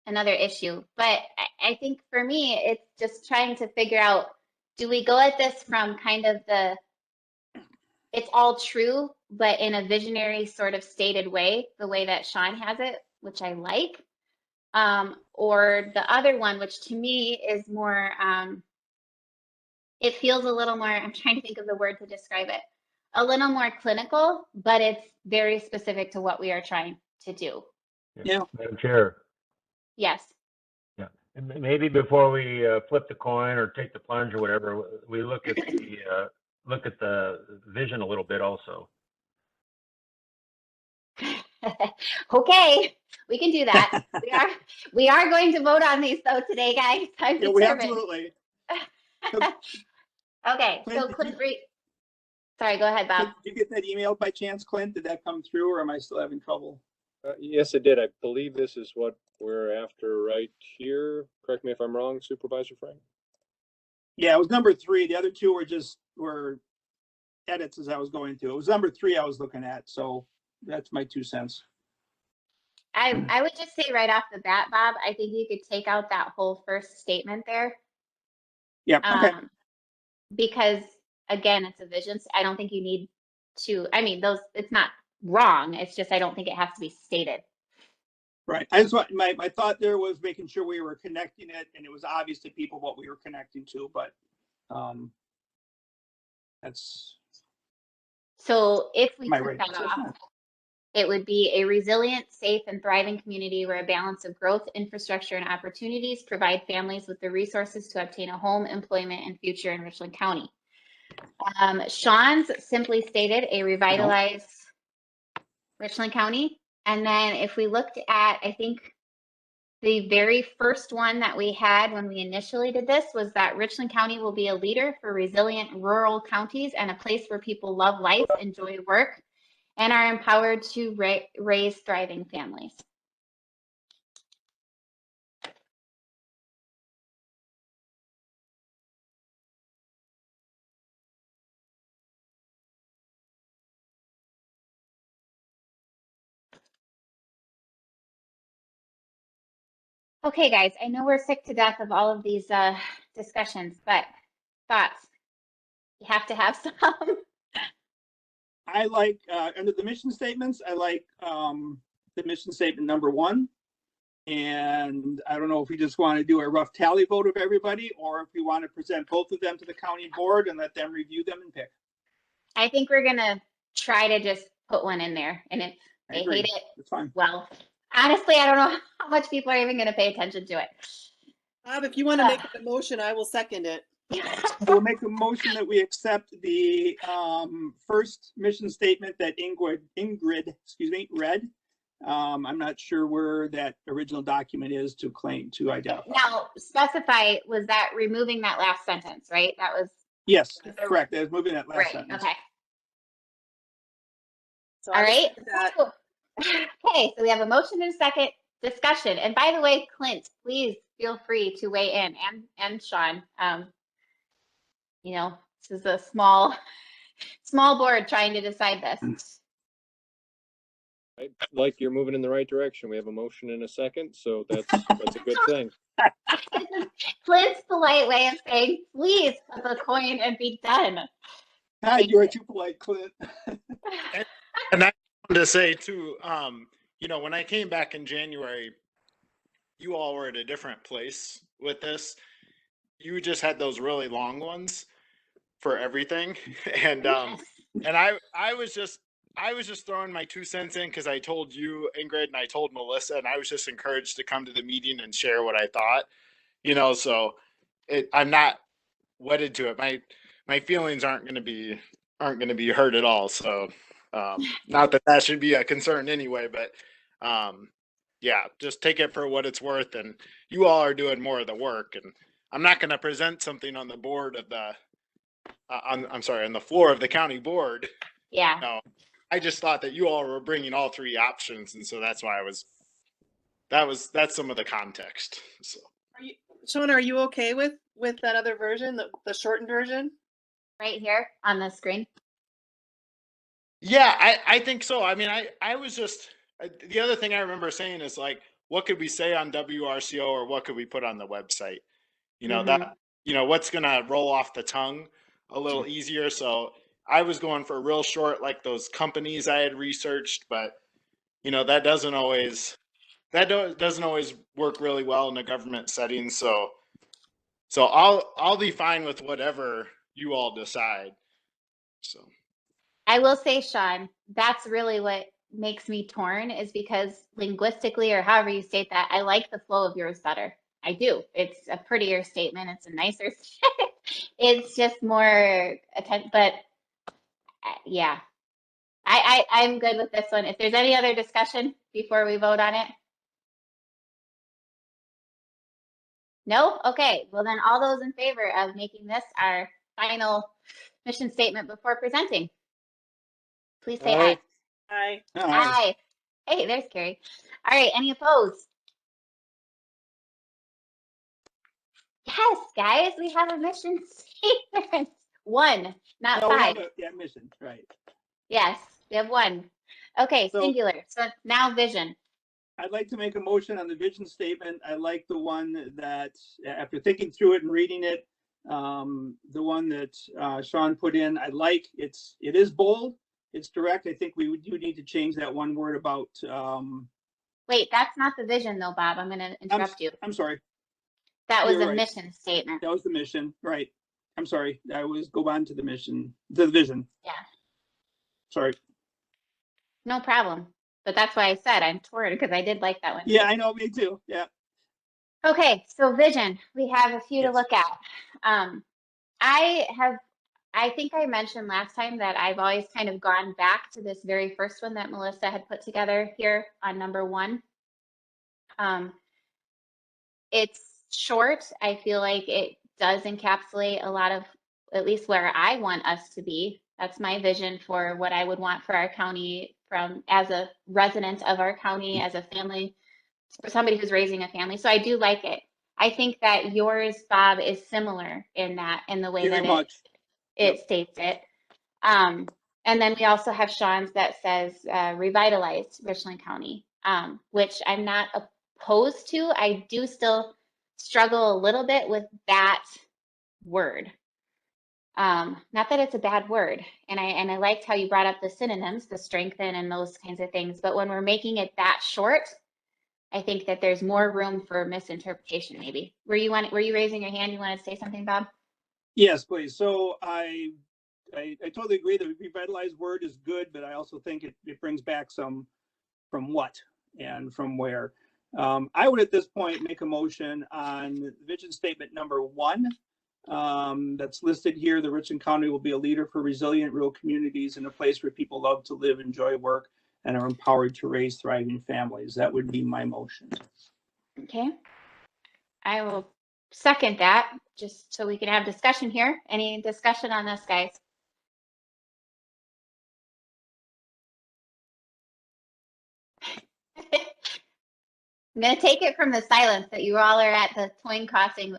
issue. But I think for me, it's just trying to figure out, do we go at this from kind of it's all true, but in a visionary sort of stated way, the way that Sean has it, which I like, or the other one, which to me is more, it feels a little more, I'm trying to think of the word to describe it, a little more clinical, but it's very specific to what we are trying to do. Yeah. Madam Chair. Yes. Yeah. And maybe before we flip the coin or take the plunge or whatever, we look at the vision a little bit also. Okay, we can do that. we are going to vote on these though today, guys. I'm determined. Absolutely. Okay, so Clint, Sorry, go ahead, Bob. Did you get that email by chance, Clint? Did that come through, or am I still having trouble? Yes, it did. I believe this is what we're after right here. Correct me if I'm wrong, Supervisor Frank. Yeah, it was number 3. The other 2 were edits as I was going through. It was number 3 I was looking at, so that's my 2 cents. I would just say right off the bat, Bob, I think you could take out that whole first statement there. Yeah, okay. Because again, it's a vision. I don't think you need to, I mean, it's not wrong. It's just, I don't think it has to be stated. Right. I just want my thought there was making sure we were connecting it, and it was obvious to people what we were connecting to, but that's So if we my took right. that off, it would be a resilient, safe, and thriving community where a balance of growth, infrastructure, and opportunities provide families with the resources to obtain a home, employment, and future in Richland County. Sean's simply stated a revitalized Richland County. And then if we looked at, I think the very first one that we had when we initially did this was that Richland County will be a leader for resilient rural counties and a place where people love life, enjoy work, and are empowered to raise thriving families. Okay, guys, I know we're sick to death of all of these discussions, but thoughts? You have to have some. I like under the mission statements, I like the mission statement number 1. And I don't know if we just want to do a rough tally vote of everybody, or if we want to present both of them to the county board and let them review them and pick. I think we're gonna try to just put one in there, and if they hate it, that's fine. Well, honestly, I don't know how much people are even gonna pay attention to it. Bob, if you want to make a motion, I will second it. We'll make a motion that we accept the first mission statement that Ingrid read. I'm not sure where that original document is to identify. Now, specify, was that removing that last sentence, right? That was. Yes, correct. I was moving that last sentence. Okay. So all right. Okay, so we have a motion and a second discussion. And by the way, Clint, please feel free to weigh in, and Sean. You know, this is a small board trying to decide this. I like you're moving in the right direction. We have a motion and a second, so that's a good thing. Clint's polite way of saying, please flip a coin and be done. Hi, you are too polite, Clint. And I wanted to say too, you know, when I came back in January, you all were at a different place with this. You just had those really long ones for everything. And and I was just throwing my 2 cents in because I told you, Ingrid, and I told Melissa, and I was just encouraged to come to the meeting and share what I thought, you know, so I'm not wedded to it. My feelings aren't going to be hurt at all. So not that should be a concern anyway, but yeah, just take it for what it's worth. And you all are doing more of the work, and I'm not going to present something on the board of the on the floor of the county board. Yeah. No, I just thought that you all were bringing all 3 options, and so that's why that's some of the context. So, Sean, are you okay with that other version, the shortened version? Right here on the screen. yeah, I think so. I mean, I was just the other thing I remember saying is like, what could we say on WRCO, or what could we put on the website? You know, that, you know, what's gonna roll off the tongue a little easier. So I was going for real short, like those companies I had researched, but you know, that doesn't always work really well in a government setting. So I'll be fine with whatever you all decide. So I will say, Sean, that's really what makes me torn, is because linguistically, or however you state that, I like the flow of yours better. I do. It's a prettier statement. It's a nicer statement. It's just more attention, but yeah, I'm good with this one. If there's any other discussion before we vote on it. No? Okay. Well, then all those in favor of making this our final mission statement before presenting? Please say aye. Aye. Aye. Hey, there's Carrie. All right, any opposed? Yes, guys, we have a mission statement. One, not No, we five. have a mission, right. Yes, we have one. Okay, So- singular. So now vision. I'd like to make a motion on the vision statement. I like the one that, after thinking through it and reading it, the one that Sean put in, I like. It is bold. It's direct. I think we do need to change that one word about. Wait, that's not the vision though, Bob. I'm going to interrupt you. I'm sorry. That was you're a right. mission statement. That was the mission, right? I'm sorry. I was go on to the mission, the vision. Yeah. Sorry. No problem. But that's why I said I'm torn because I did like that one. Yeah, I know. Me too. Yeah. Okay, so vision. We have a few to Yes. look at. I think I mentioned last time that I've always kind of gone back to this very first one that Melissa had put together here on number 1. It's short. I feel like it does encapsulate a lot of, at least where I want us to be. That's my vision for what I would want for our county from as a resident of our county, as a family, for somebody who's raising a family. So I do like it. I think that yours, Bob, is similar in the way Very that much. it states it. And then we also have Sean's that says revitalized Richland County, which I'm not opposed to. I do still struggle a little bit with that word. Not that it's a bad word. And I liked how you brought up the synonyms, the strengthen and those kinds of things. But when we're making it that short, I think that there's more room for misinterpretation maybe. Were you raising your hand? You wanted to say something, Bob? Yes, please. So I totally agree that revitalized word is good, but I also think it brings back some from what and from where. I would at this point make a motion on vision statement number 1 that's listed here. The Richland County will be a leader for resilient rural communities and a place where people love to live, enjoy work, and are empowered to raise thriving families. That would be my motion. Okay. I will second that, just so we can have discussion here. Any discussion on this, guys? I'm going to take it from the silence that you all are at the coin tossing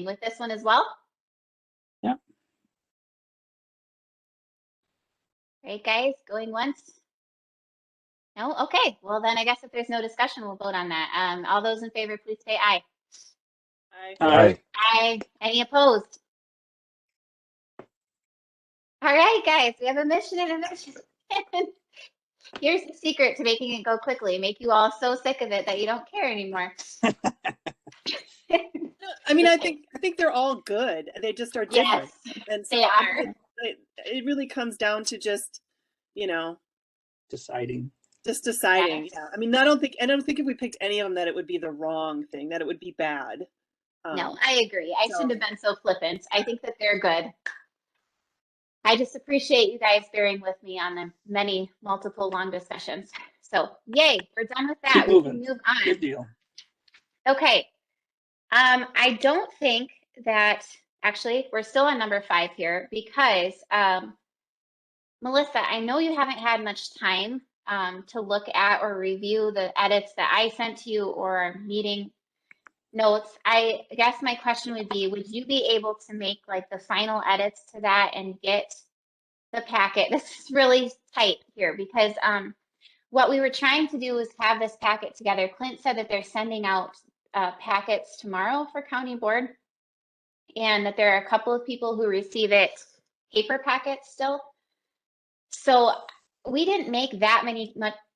with this one as well. Yeah. Right, guys, going once? No? Okay. Well, then I guess if there's no discussion, we'll vote on that. All those in favor, please say aye. Aye. Aye. Aye. Any opposed? All right, guys, we have a mission and a mission. Here's the secret to making it go quickly. Make you all so sick of it that you don't care anymore. I mean, I think they're all good. They just are different. Yes, And so they are. it really comes down to just, Deciding. just deciding. Yes. Yeah. I mean, I don't think if we picked any of them that it would be the wrong thing, that it would be bad. No, I agree. I shouldn't have been so flippant. I think that they're good. I just appreciate you guys bearing with me on the many, multiple long discussions. So yay, we're done with that. Keep We moving. can move on. Good deal. Okay. I don't think that, actually, we're still on number 5 here because, Melissa, I know you haven't had much time to look at or review the edits that I sent to you or meeting notes. I guess my question would be, would you be able to make like the final edits to that and get the packet? This is really tight here because what we were trying to do was have this packet together. Clint said that they're sending out packets tomorrow for county board and that there are a couple of people who receive it paper packets still. So we didn't make that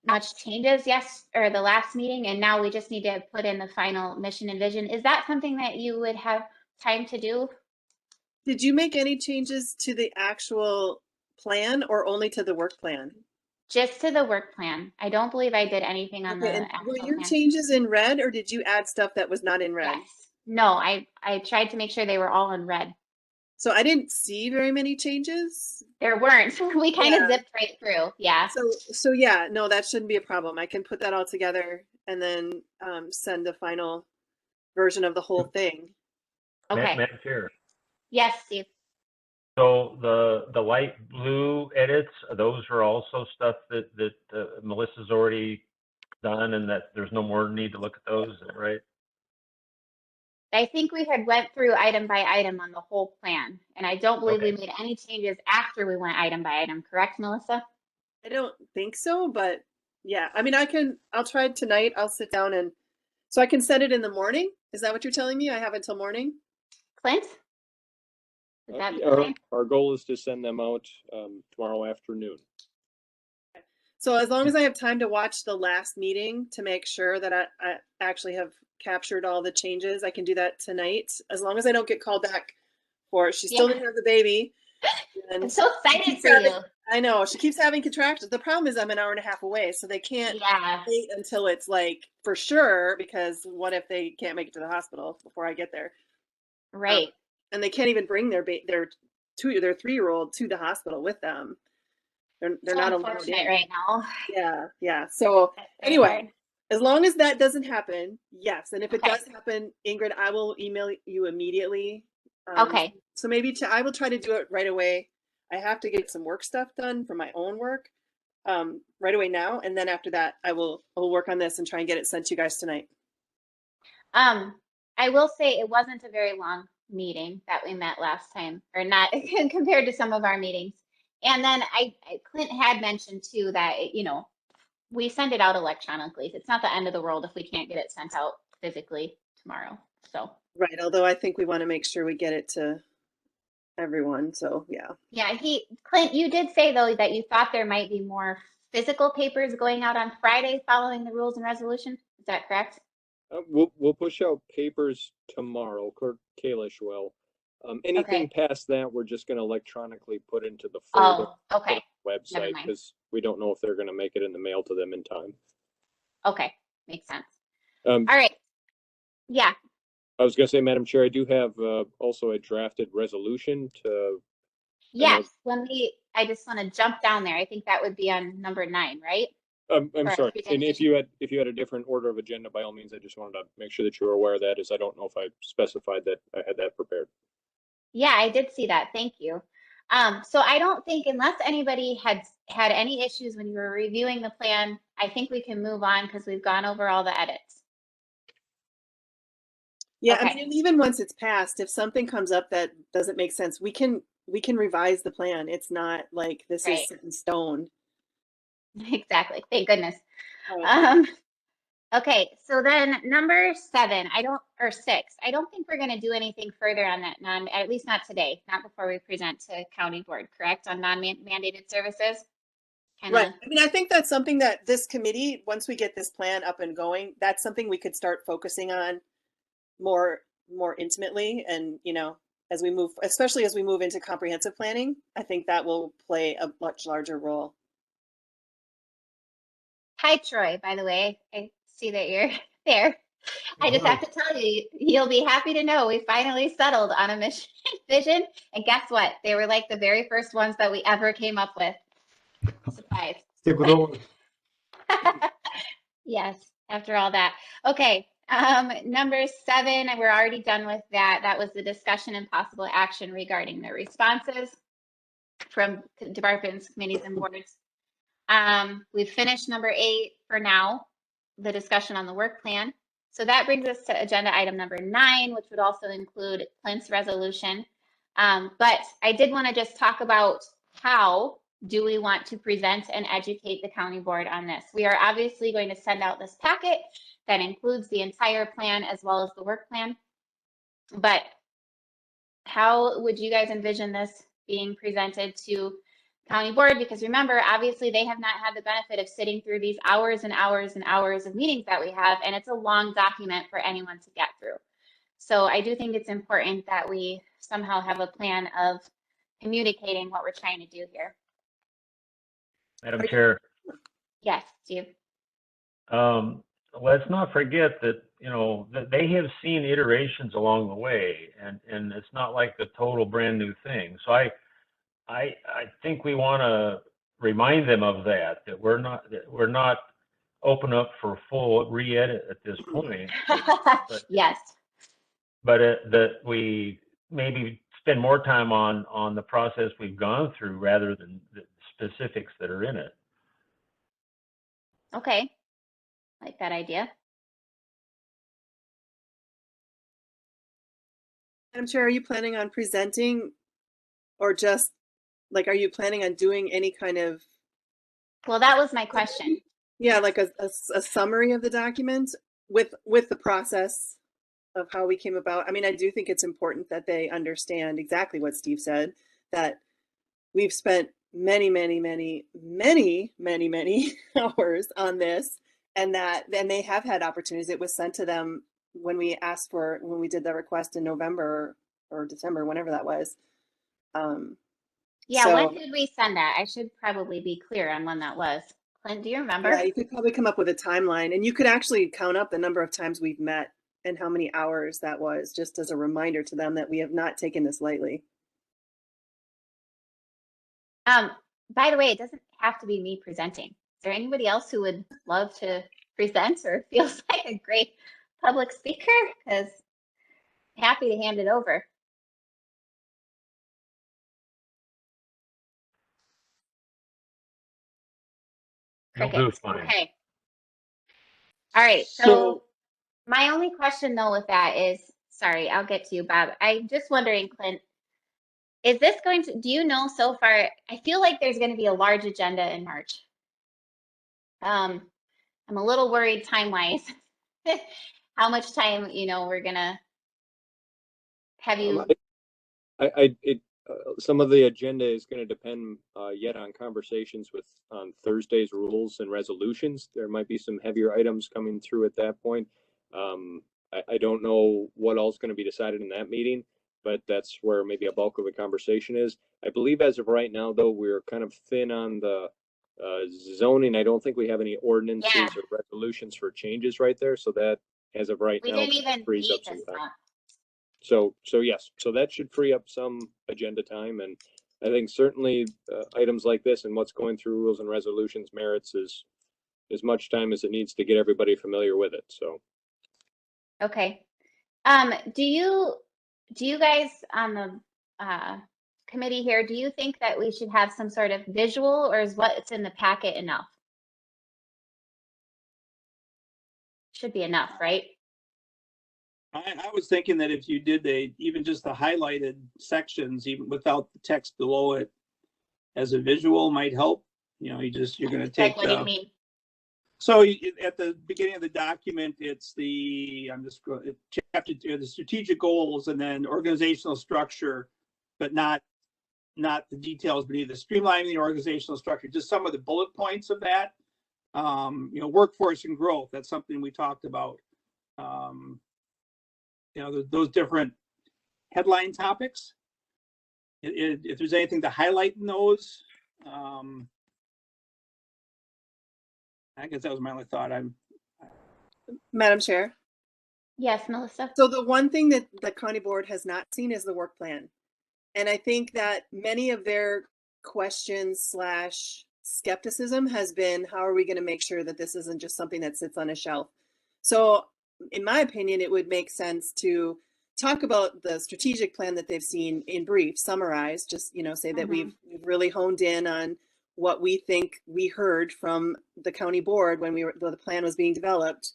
much changes the last meeting, and now we just need to put in the final mission and vision. Is that something that you would have time to do? Did you make any changes to the actual plan or only to the work plan? Just to the work plan. I don't believe I did anything on the actual were your plan. changes in red or did you add stuff that was not in red? Yes. No, I tried to make sure they were all in red. So I didn't see very many changes. There weren't. We kind of zipped right through. Yeah. So yeah, no, that shouldn't be a problem. I can put that all together and then send the final version of the whole thing. Okay. Madam Chair, Yes, Steve. So the light blue edits, those are also stuff that Melissa's already done, and that there's no more need to look at those, is that right? I think we had went through item by item on the whole plan, and I don't believe we Okay. made any changes after we went item by item, correct, Melissa? I don't think so, but yeah, I mean, I'll try tonight. I'll sit down and, so I can send it in the morning? Is that what you're telling me? I have until morning? Clint? Is that Our, fine? our goal is to send them out tomorrow afternoon. So as long as I have time to watch the last meeting to make sure that I actually have captured all the changes, I can do that tonight. As long as I don't get called back for it. She still Yeah. didn't have the baby. I'm And so she excited keeps for having- you. I know, she keeps having contractions. The problem is I'm an hour and a half away, so they can't Yeah, wait until it's like for sure, because what if they can't make it to the hospital before I get there? right. And they can't even bring their 3-year-old to the hospital with them. They're So not allowed unfortunate in. right now. Yeah. So That's very anyway, hard. as long as that doesn't happen, yes. And if it Okay. does happen, Ingrid, I will email you immediately. Okay. So maybe I will try to do it right away. I have to get some work stuff done for my own work right away now, and then after that, I will work on this and try and get it sent to you guys tonight. I will say it wasn't a very long meeting that we met last time, or not compared to some of our meetings. And then Clint had mentioned too that, we send it out electronically. It's not the end of the world if we can't get it sent out physically tomorrow. So, Right. Although I think we want to make sure we get it to everyone. So yeah. yeah, Clint, you did say though that you thought there might be more physical papers going out on Friday following the rules and resolution. Is that correct? We'll push out papers tomorrow. Clerk Kalish will. Anything past that, we're just going to electronically put into the folder Oh, okay. website, mind. because we don't know if they're going to make it in the mail to them in time. Okay. Makes sense. Um, All right. Yeah. I was going to say, Madam Chair, I do have also a drafted resolution to. Yes. I just want to jump down there. I think that would be on number 9, right? I'm Or sorry, and if presentation. you had a different order of agenda, by all means, I just wanted to make sure that you were aware of that, as I don't know if I specified that I had that prepared. Yeah, I did see that. Thank you. So I don't think, unless anybody had any issues when you were reviewing the plan, I think we can move on because we've gone over all the edits. Yeah, Okay. I mean, and even once it's passed, if something comes up that doesn't make sense, we can revise the plan. It's not like this Right. is set in stone. Exactly. Thank goodness. Right. Okay, so then number 7, 6. I don't think we're going to do anything further on that at least not today, not before we present to county board, correct? On non-mandated services? Right. I mean, I think that's something that this committee, once we get this plan up and going, that's something we could start focusing on more intimately. And, as we move, especially as we move into comprehensive planning, I think that will play a much larger role. Hi, Troy, by the way. I see that you're there. I just have to tell you, you'll be happy to know we finally settled on a mission vision. And guess what? They were like the very first ones that we ever came up with. Surprise. Stick with those. Yes, after all that. Okay, number 7, we're already done with that. That was the discussion and possible action regarding the responses from departments, committees, and boards. We've finished number 8 for now, the discussion on the work plan. So that brings us to agenda item number 9, which would also include Clint's resolution. But I did want to just talk about how do we want to present and educate the county board on this. We are obviously going to send out this packet that includes the entire plan as well as the work plan. But how would you guys envision this being presented to county board? Because remember, obviously they have not had the benefit of sitting through these hours and hours and hours of meetings that we have, and it's a long document for anyone to get through. So I do think it's important that we somehow have a plan of communicating what we're trying to do here. Madam Chair, Yes, Steve. let's not forget that, that they have seen iterations along the way, and it's not like a total brand new thing. So I think we want to remind them of that we're not open up for full re-edit at this point. Yes. But that we maybe spend more time on the process we've gone through rather than the specifics that are in it. Okay, like that idea. Madam Chair, are you planning on presenting or just like, are you planning on doing any kind of, Well, that was my question. yeah, like a summary of the document with the process of how we came about? I mean, I do think it's important that they understand exactly what Steve said, that we've spent many hours on this, and that then they have had opportunities. It was sent to them when we did the request in November or December, whenever that was. Yeah, So, when did we send that? I should probably be clear on when that was. Clint, do you remember? yeah, you could probably come up with a timeline, and you could actually count up the number of times we've met and how many hours that was, just as a reminder to them that we have not taken this lightly. By the way, it doesn't have to be me presenting. Is there anybody else who would love to present or feels like a great public speaker? Because happy to hand it over. You'll do Crickets. fine. Okay. All right. So my only question though with that is, sorry, I'll get to you, Bob. I'm just wondering, Clint, is this going to, do you know so far, I feel like there's going to be a large agenda in March. I'm a little worried time-wise, how much time, we're going to have you. Some of the agenda is going to depend yet on conversations on Thursday's rules and resolutions. There might be some heavier items coming through at that point. I don't know what all's going to be decided in that meeting, but that's where maybe a bulk of the conversation is. I believe as of right now, though, we're kind of thin on the zoning. I don't think we have any ordinances or resolutions for changes right there. So that, as of right We now, didn't even frees meet up some this time. month. So yes, so that should free up some agenda time, and I think certainly items like this and what's going through rules and resolutions merits as much time as it needs to get everybody familiar with it. So. Okay. Do you guys on the committee here, do you think that we should have some sort of visual, or is what's in the packet enough? Should be enough, right? I was thinking that if you did even just the highlighted sections, even without the text below it, as a visual might help. You're going to take. Like, what do you mean? So at the beginning of the document, it's chapter 2, the strategic goals, and then organizational structure, but not the details, but either streamlining the organizational structure, just some of the bullet points of that. Workforce and growth. That's something we talked about. Those different headline topics. If there's anything to highlight in those, I guess that was my only thought. Madam Chair. Yes, Melissa. So the one thing that the county board has not seen is the work plan. And I think that many of their questions / skepticism has been, how are we going to make sure that this isn't just something that sits on a shelf? So in my opinion, it would make sense to talk about the strategic plan that they've seen in brief, summarize, just, say that we've really honed in on what we think we heard from the county board when the plan was being developed.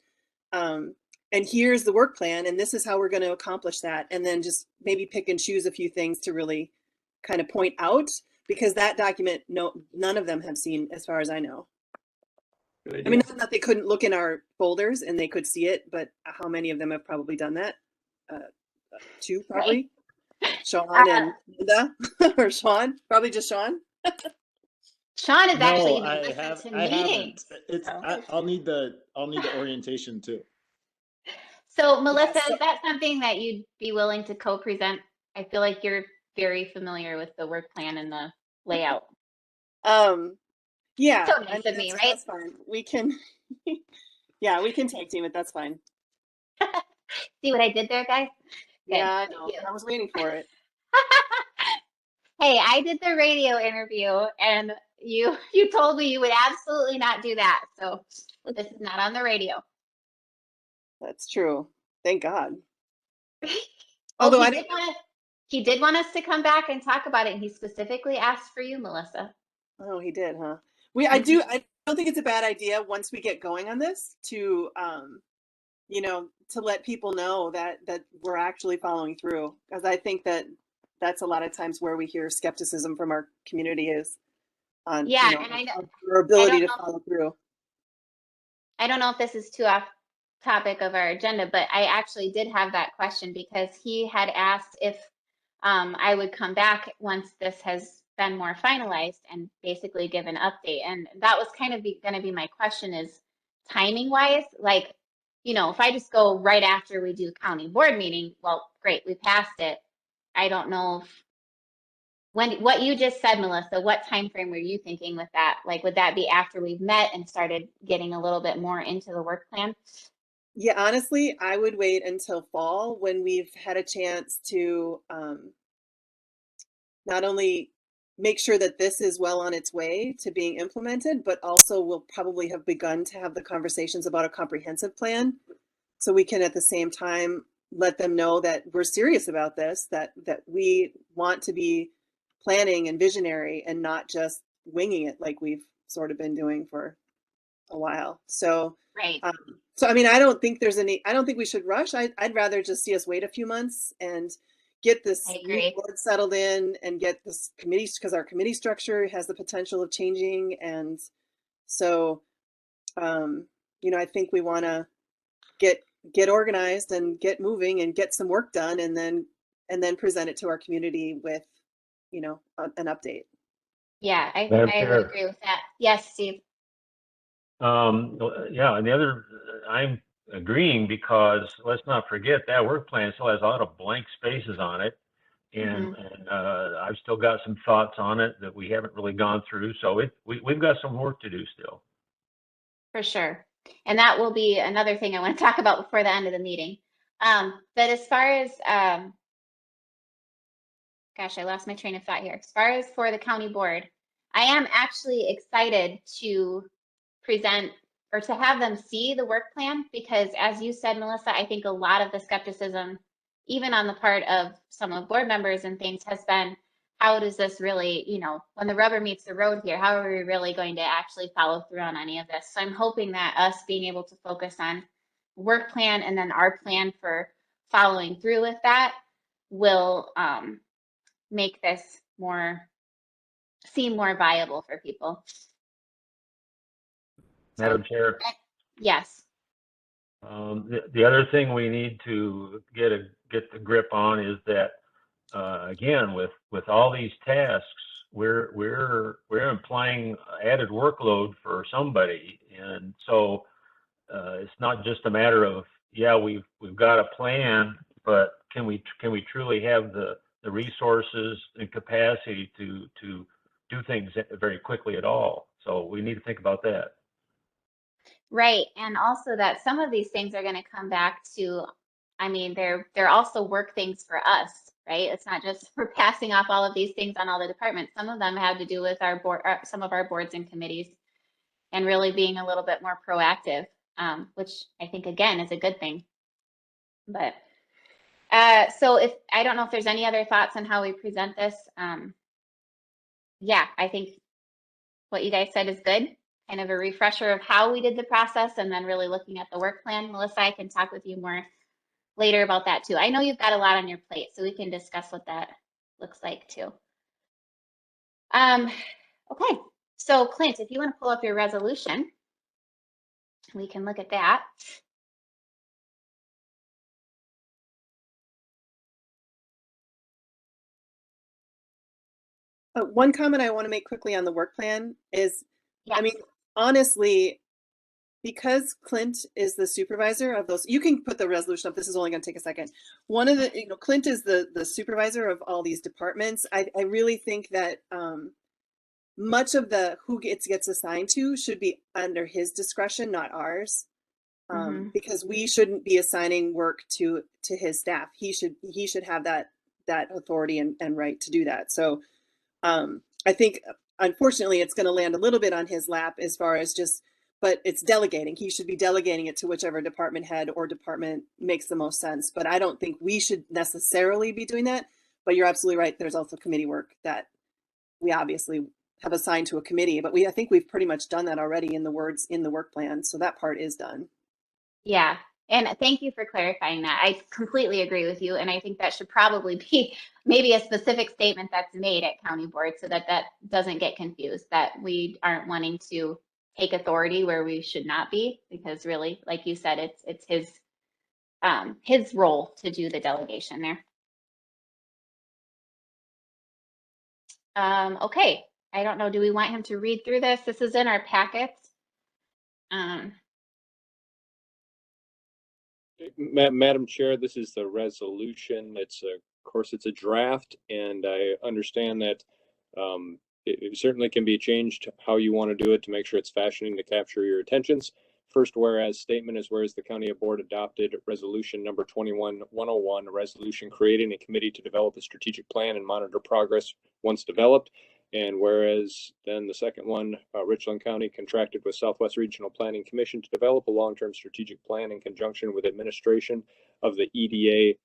And here's the work plan, and this is how we're going to accomplish that. And then just maybe pick and choose a few things to really kind of point out, because that document, none of them have seen, as far as I know. I mean, not that they couldn't look in our folders and they could see it, but how many of them have probably done that? 2 probably. Right. Sean and Linda, or Sean, probably just Sean. Sean is actually even listening to meetings. I'll need the orientation too. So Melissa, is that something that you'd be willing to co-present? I feel like you're very familiar with the work plan and the layout. Yeah, so nice of me, right? That's fine. We can, yeah, we can tag team it. That's fine. See what I did there, guys? Good. Yeah, I know. I was waiting for it. Hey, I did the radio interview, and you told me you would absolutely not do that. So this is not on the radio. That's true. Thank God. Although I did He did want us to come back and talk about it, and he specifically asked for you, Melissa. Oh, he did, huh? I don't think it's a bad idea once we get going on this to, you know, to let people know that we're actually following through. Because I think that that's a lot of times where we hear skepticism from our community is on, Yeah, you know, and I know, our ability to know. follow through. I don't know if this is too off topic of our agenda, but I actually did have that question because he had asked if I would come back once this has been more finalized and basically give an update. And that was kind of going to be my question is timing wise, like, you know, if I just go right after we do county board meeting, well, great, we passed it. I don't know if what you just said, Melissa, what time frame were you thinking with that? Like, would that be after we've met and started getting a little bit more into the work plan? Yeah, honestly, I would wait until fall when we've had a chance to not only make sure that this is well on its way to being implemented, but also we'll probably have begun to have the conversations about a comprehensive plan. So we can at the same time let them know that we're serious about this, that we want to be planning and visionary and not just winging it like we've sort of been doing for a while. So, Right. So I mean, I don't think we should rush. I'd rather just see us wait a few months and get this new board settled in and get this committee, because our committee structure has the potential of changing. And so, you know, I think we want to get organized and get moving and get some work done, and then present it to our community with, you know, an update. Yeah, I would agree with that. Yes, Steve. Yeah, and the other, I'm agreeing because let's not forget that work plan still has a lot of blank spaces on it. And, I've still got some thoughts on it that we haven't really gone through. So we've got some work to do still. For sure. And that will be another thing I want to talk about before the end of the meeting. But as far as, gosh, I lost my train of thought here. As far as for the county board, I am actually excited to present or to have them see the work plan because as you said, Melissa, I think a lot of the skepticism, even on the part of some of board members and things, has been, how does this really, you know, when the rubber meets the road here, how are we really going to actually follow through on any of this? So I'm hoping that us being able to focus on work plan and then our plan for following through with that will make this seem more viable for people. Madam Chair. Yes. The other thing we need to get the grip on is that again, with all these tasks, we're implying added workload for somebody, and so it's not just a matter of we've got a plan, but can we truly have the resources and capacity to do things very quickly at all? So we need to think about that. Right, and also that some of these things are going to come back to, I mean, they're also work things for us, right? It's not just for passing off all of these things on all the departments. Some of them have to do with our board, some of our boards and committees, and really being a little bit more proactive, which I think again is a good thing. But so I don't know if there's any other thoughts on how we present this. Yeah, I think what you guys said is good. Kind of a refresher of how we did the process and then really looking at the work plan. Melissa, I can talk with you more later about that too. I know you've got a lot on your plate, so we can discuss what that looks like too. Okay, so Clint, if you want to pull up your resolution, we can look at that. One comment I want to make quickly on the work plan is, I mean, honestly, because Clint is the supervisor of those, you can put the resolution up. This is only going to take a second. One of the, you know, Clint is the supervisor of all these departments. I really think that much of the who gets assigned to should be under his discretion, not ours. Because we shouldn't be assigning work to his staff. He should have that authority and right to do that. So I think unfortunately it's going to land a little bit on his lap as far as but it's delegating. He should be delegating it to whichever department head or department makes the most sense. But I don't think we should necessarily be doing that. But you're absolutely right. There's also committee work that we obviously have assigned to a committee, but I think we've pretty much done that already in the words in the work plan. So that part is done. Yeah. And thank you for clarifying that. I completely agree with you. And I think that should probably be maybe a specific statement that's made at county board so that that doesn't get confused, that we aren't wanting to take authority where we should not be, because really, like you said, it's his role to do the delegation there. Okay. I don't know. Do we want him to read through this? This is in our packets. Madam Chair, this is the resolution. Of course, it's a draft, and I understand that it certainly can be changed how you want to do it to make sure it's fashioning to capture your attentions. First whereas statement is whereas the county board adopted resolution number 21-101, a resolution creating a committee to develop a strategic plan and monitor progress once developed. And whereas then the second one, Richland County contracted with Southwest Regional Planning Commission to develop a long-term strategic plan in conjunction with administration of the EDA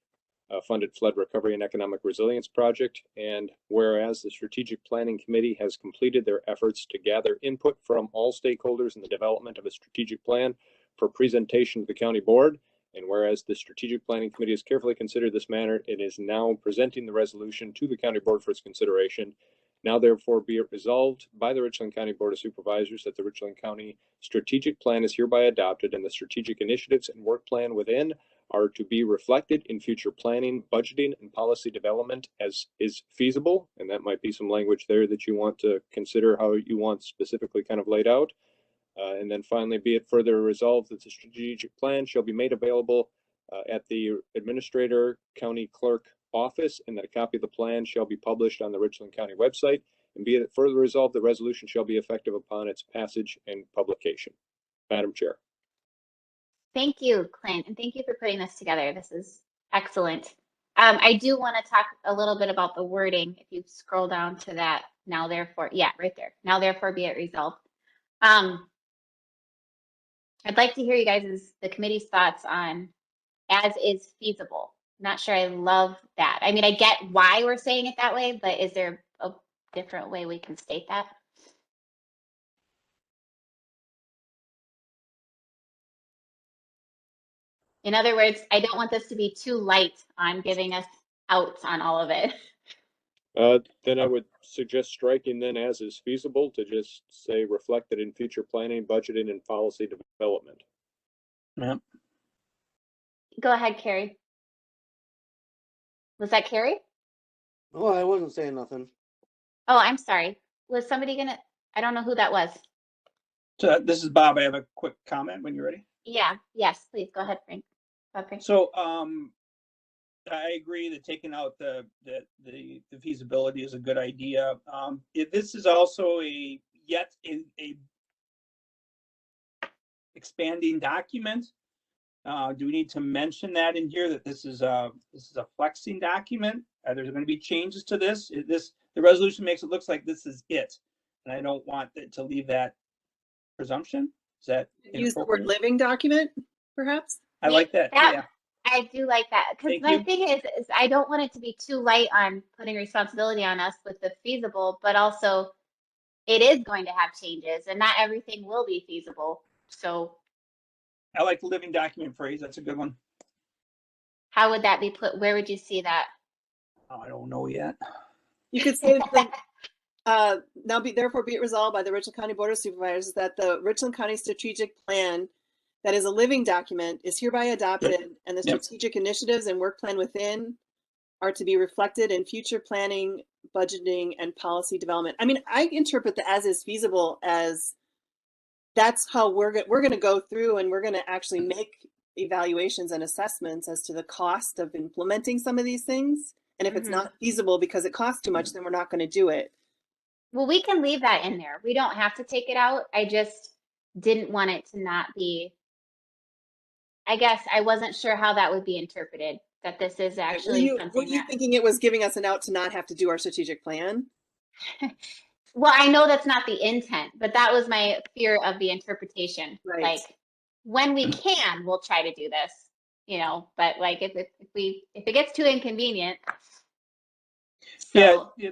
funded Flood Recovery and Economic Resilience Project. And whereas the Strategic Planning Committee has completed their efforts to gather input from all stakeholders in the development of a strategic plan for presentation to the county board. And whereas the Strategic Planning Committee has carefully considered this matter, it is now presenting the resolution to the county board for its consideration. Now therefore be it resolved by the Richland County Board of Supervisors that the Richland County Strategic Plan is hereby adopted, and the strategic initiatives and work plan within are to be reflected in future planning, budgeting, and policy development as is feasible. And that might be some language there that you want to consider how you want specifically kind of laid out. And then finally, be it further resolved that the strategic plan shall be made available at the administrator county clerk office, and that a copy of the plan shall be published on the Richland County website. And be it further resolved, the resolution shall be effective upon its passage and publication. Madam Chair. Thank you, Clint, and thank you for putting this together. This is excellent. I do want to talk a little bit about the wording. If you scroll down to that, now therefore, yeah, right there. Now therefore be it resolved. I'd like to hear you guys' the committee's thoughts on as is feasible. Not sure I love that. I mean, I get why we're saying it that way, but is there a different way we can state that? In other words, I don't want this to be too light on giving us outs on all of it. Then I would suggest striking then as is feasible to just say reflected in future planning, budgeting, and policy development. Yeah. Go ahead, Carrie. Was that Carrie? Oh, I wasn't saying nothing. Oh, I'm sorry. Was somebody gonna, I don't know who that was. So this is Bob. I have a quick comment when you're ready. Yeah, yes, please go ahead, Frank. Okay. So I agree that taking out the feasibility is a good idea. If this is also a expanding document, do we need to mention that in here that this is a flexing document? Are there going to be changes to this? The resolution makes it looks like this is it, and I don't want it to leave that presumption. Is that use the word living document, perhaps? I like that. Yeah. I do like that, because my thing is I don't want it to be too light on putting responsibility on us with the feasible, but also it is going to have changes and not everything will be feasible. So I like the living document phrase. That's a good one. How would that be put? Where would you see that? Oh, I don't know yet. You could say now therefore be it resolved by the Richland County Board of Supervisors that the Richland County Strategic Plan that is a living document is hereby adopted, and the strategic initiatives and work plan within are to be reflected in future planning, budgeting, and policy development. I mean, I interpret the as is feasible as that's how we're going to go through, and we're going to actually make evaluations and assessments as to the cost of implementing some of these things. And if it's not feasible because it costs too much, then we're not going to do it. Well, we can leave that in there. We don't have to take it out. I just didn't want it to not be, I guess I wasn't sure how that would be interpreted, that this is actually were you thinking it was giving us an out to not have to do our strategic plan? Well, I know that's not the intent, but that was my fear of the interpretation. Right. Like, when we can, we'll try to do this, but like if it gets too inconvenient, So, Yeah,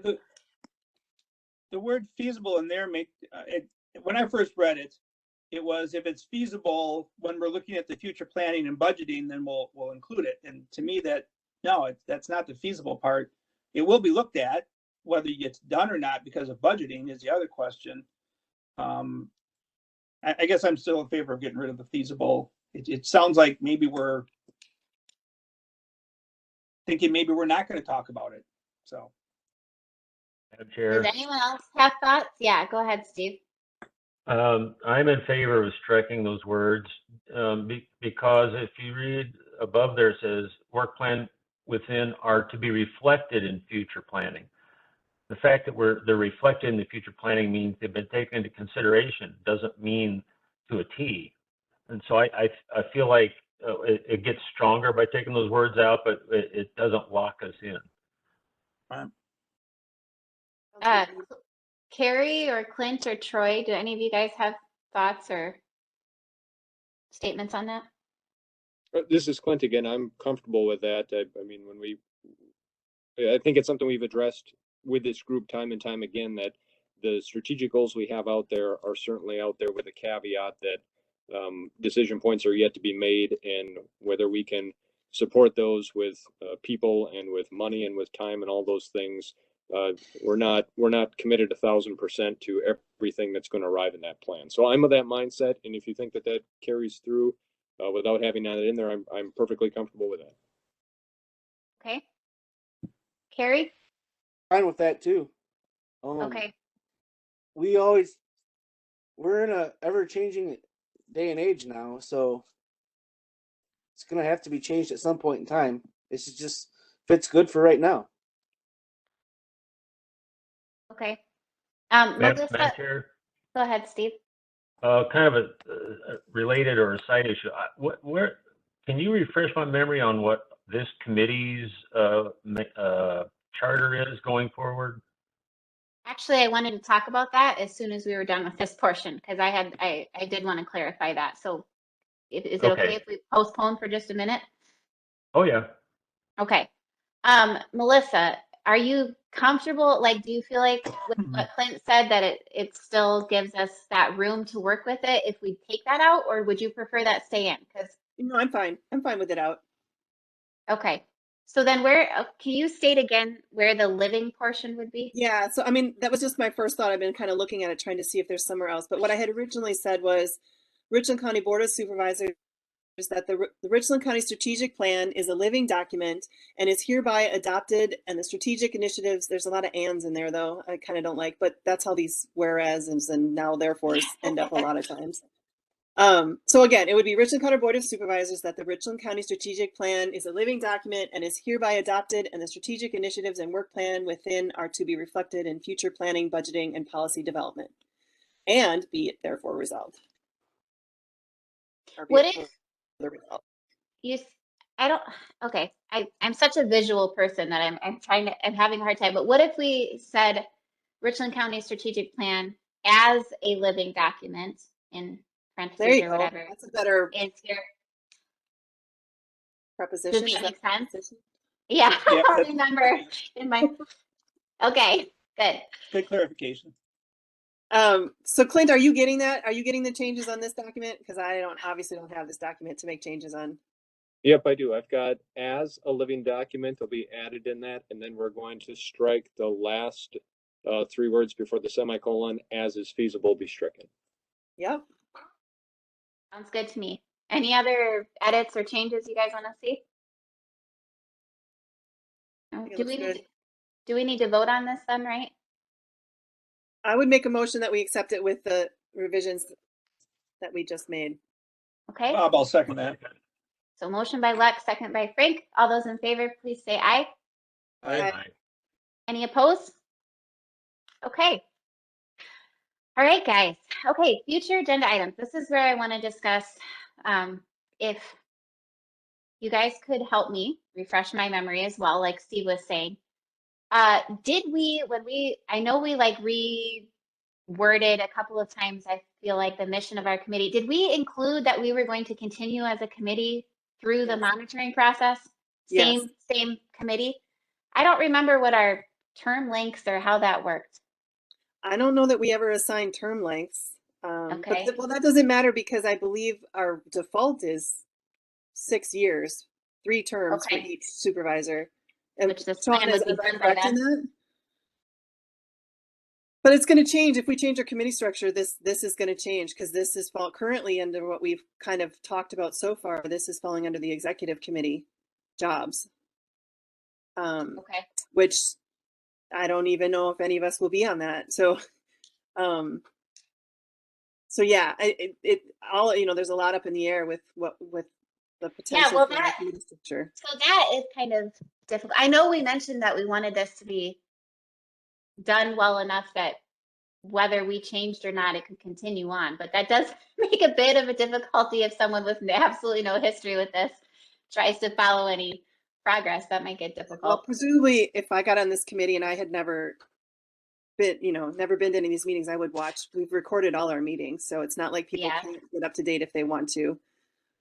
the word feasible in there when I first read it, it was if it's feasible when we're looking at the future planning and budgeting, then we'll include it. And to me, that's not the feasible part. It will be looked at. Whether it's done or not because of budgeting is the other question. I guess I'm still in favor of getting rid of the feasible. It sounds like maybe we're thinking maybe we're not going to talk about it. So, Madam Chair, does anyone else have thoughts? Yeah, go ahead, Steve. I'm in favor of striking those words because if you read above there, it says work plan within are to be reflected in future planning. The fact that they're reflected in the future planning means they've been taken into consideration, doesn't mean to a T. And so I feel like it gets stronger by taking those words out, but it doesn't lock us in. Carrie or Clint or Troy, do any of you guys have thoughts or statements on that? This is Clint again. I'm comfortable with that. I mean, I think it's something we've addressed with this group time and time again, that the strategic goals we have out there are certainly out there with a caveat that decision points are yet to be made, and whether we can support those with people and with money and with time and all those things. We're not committed 1,000% to everything that's going to arrive in that plan. So I'm of that mindset, and if you think that carries through without having that in there, I'm perfectly comfortable with that. Okay. Carrie? Fine with that too. Okay. We're in a ever-changing day and age now, so it's gonna have to be changed at some point in time. This is just fits good for right now. Okay. Madam Melissa, Chair, go ahead, Steve. kind of a related or a side issue. Where can you refresh my memory on what this committee's charter is going forward? Actually, I wanted to talk about that as soon as we were done with this portion, because I did want to clarify that. So is it okay if we postpone for just a minute? Oh, yeah. Okay. Melissa, are you comfortable? Like, do you feel like with what Clint said that it still gives us that room to work with it if we take that out, or would you prefer that stay in? Because No, I'm fine. I'm fine with it out. okay. So then can you state again where the living portion would be? Yeah, so I mean, that was just my first thought. I've been kind of looking at it, trying to see if there's somewhere else. But what I had originally said was Richland County Board of Supervisors, that the Richland County Strategic Plan is a living document and is hereby adopted, and the strategic initiatives, there's a lot of ands in there though, I kind of don't like, but that's how these whereas and now therefores end up a lot of times. So again, it would be Richland County Board of Supervisors that the Richland County Strategic Plan is a living document and is hereby adopted, and the strategic initiatives and work plan within are to be reflected in future planning, budgeting, and policy development. And be it therefore resolved. What if I'm such a visual person that I'm having a hard time, but what if we said Richland County Strategic Plan as a living document in parentheses or whatever? That's a better is here. preposition. Does that make sense? Preposition? Yeah, I don't remember in my. Okay, good. Good clarification. So Clint, are you getting that? Are you getting the changes on this document? Because I obviously don't have this document to make changes on. Yep, I do. I've got as a living document, will be added in that, and then we're going to strike the last 3 words before the semicolon, as is feasible, be stricken. Yep. Sounds good to me. Any other edits or changes you guys want to see? Do we need to vote on this then, right? I would make a motion that we accept it with the revisions that we just made. Okay. Bob, I'll second that. So motion by Lex, second by Frank. All those in favor, please say aye. Aye. Any opposed? Okay. All right, guys. Okay, future agenda items. This is where I want to discuss if you guys could help me refresh my memory as well, like Steve was saying. Did we, I know we like reworded a couple of times, I feel like the mission of our committee, did we include that we were going to continue as a committee through the monitoring process? Same committee? I don't remember what our term lengths or how that worked? I don't know that we ever assigned term lengths. Okay. Well, that doesn't matter because I believe our default is 6 years, 3 terms for Okay. each supervisor. And Which this Sean, plan would be am I done by correct in then? that? But it's going to change if we change our committee structure. This is going to change because this is currently under what we've kind of talked about so far. This is falling under the executive committee jobs, Okay. which I don't even know if any of us will be on that. So, so yeah, it all, you know, there's a lot up in the air with the potential well, for our committee structure. So that is kind of difficult. I know we mentioned that we wanted this to be done well enough that whether we changed or not, it could continue on. But that does make a bit of a difficulty if someone with absolutely no history with this tries to follow any progress. That might get Well, difficult. presumably, if I got on this committee and I had never been to any of these meetings, I would watch. We've recorded all our meetings, so it's not like people Yeah. can't get up to date if they want to.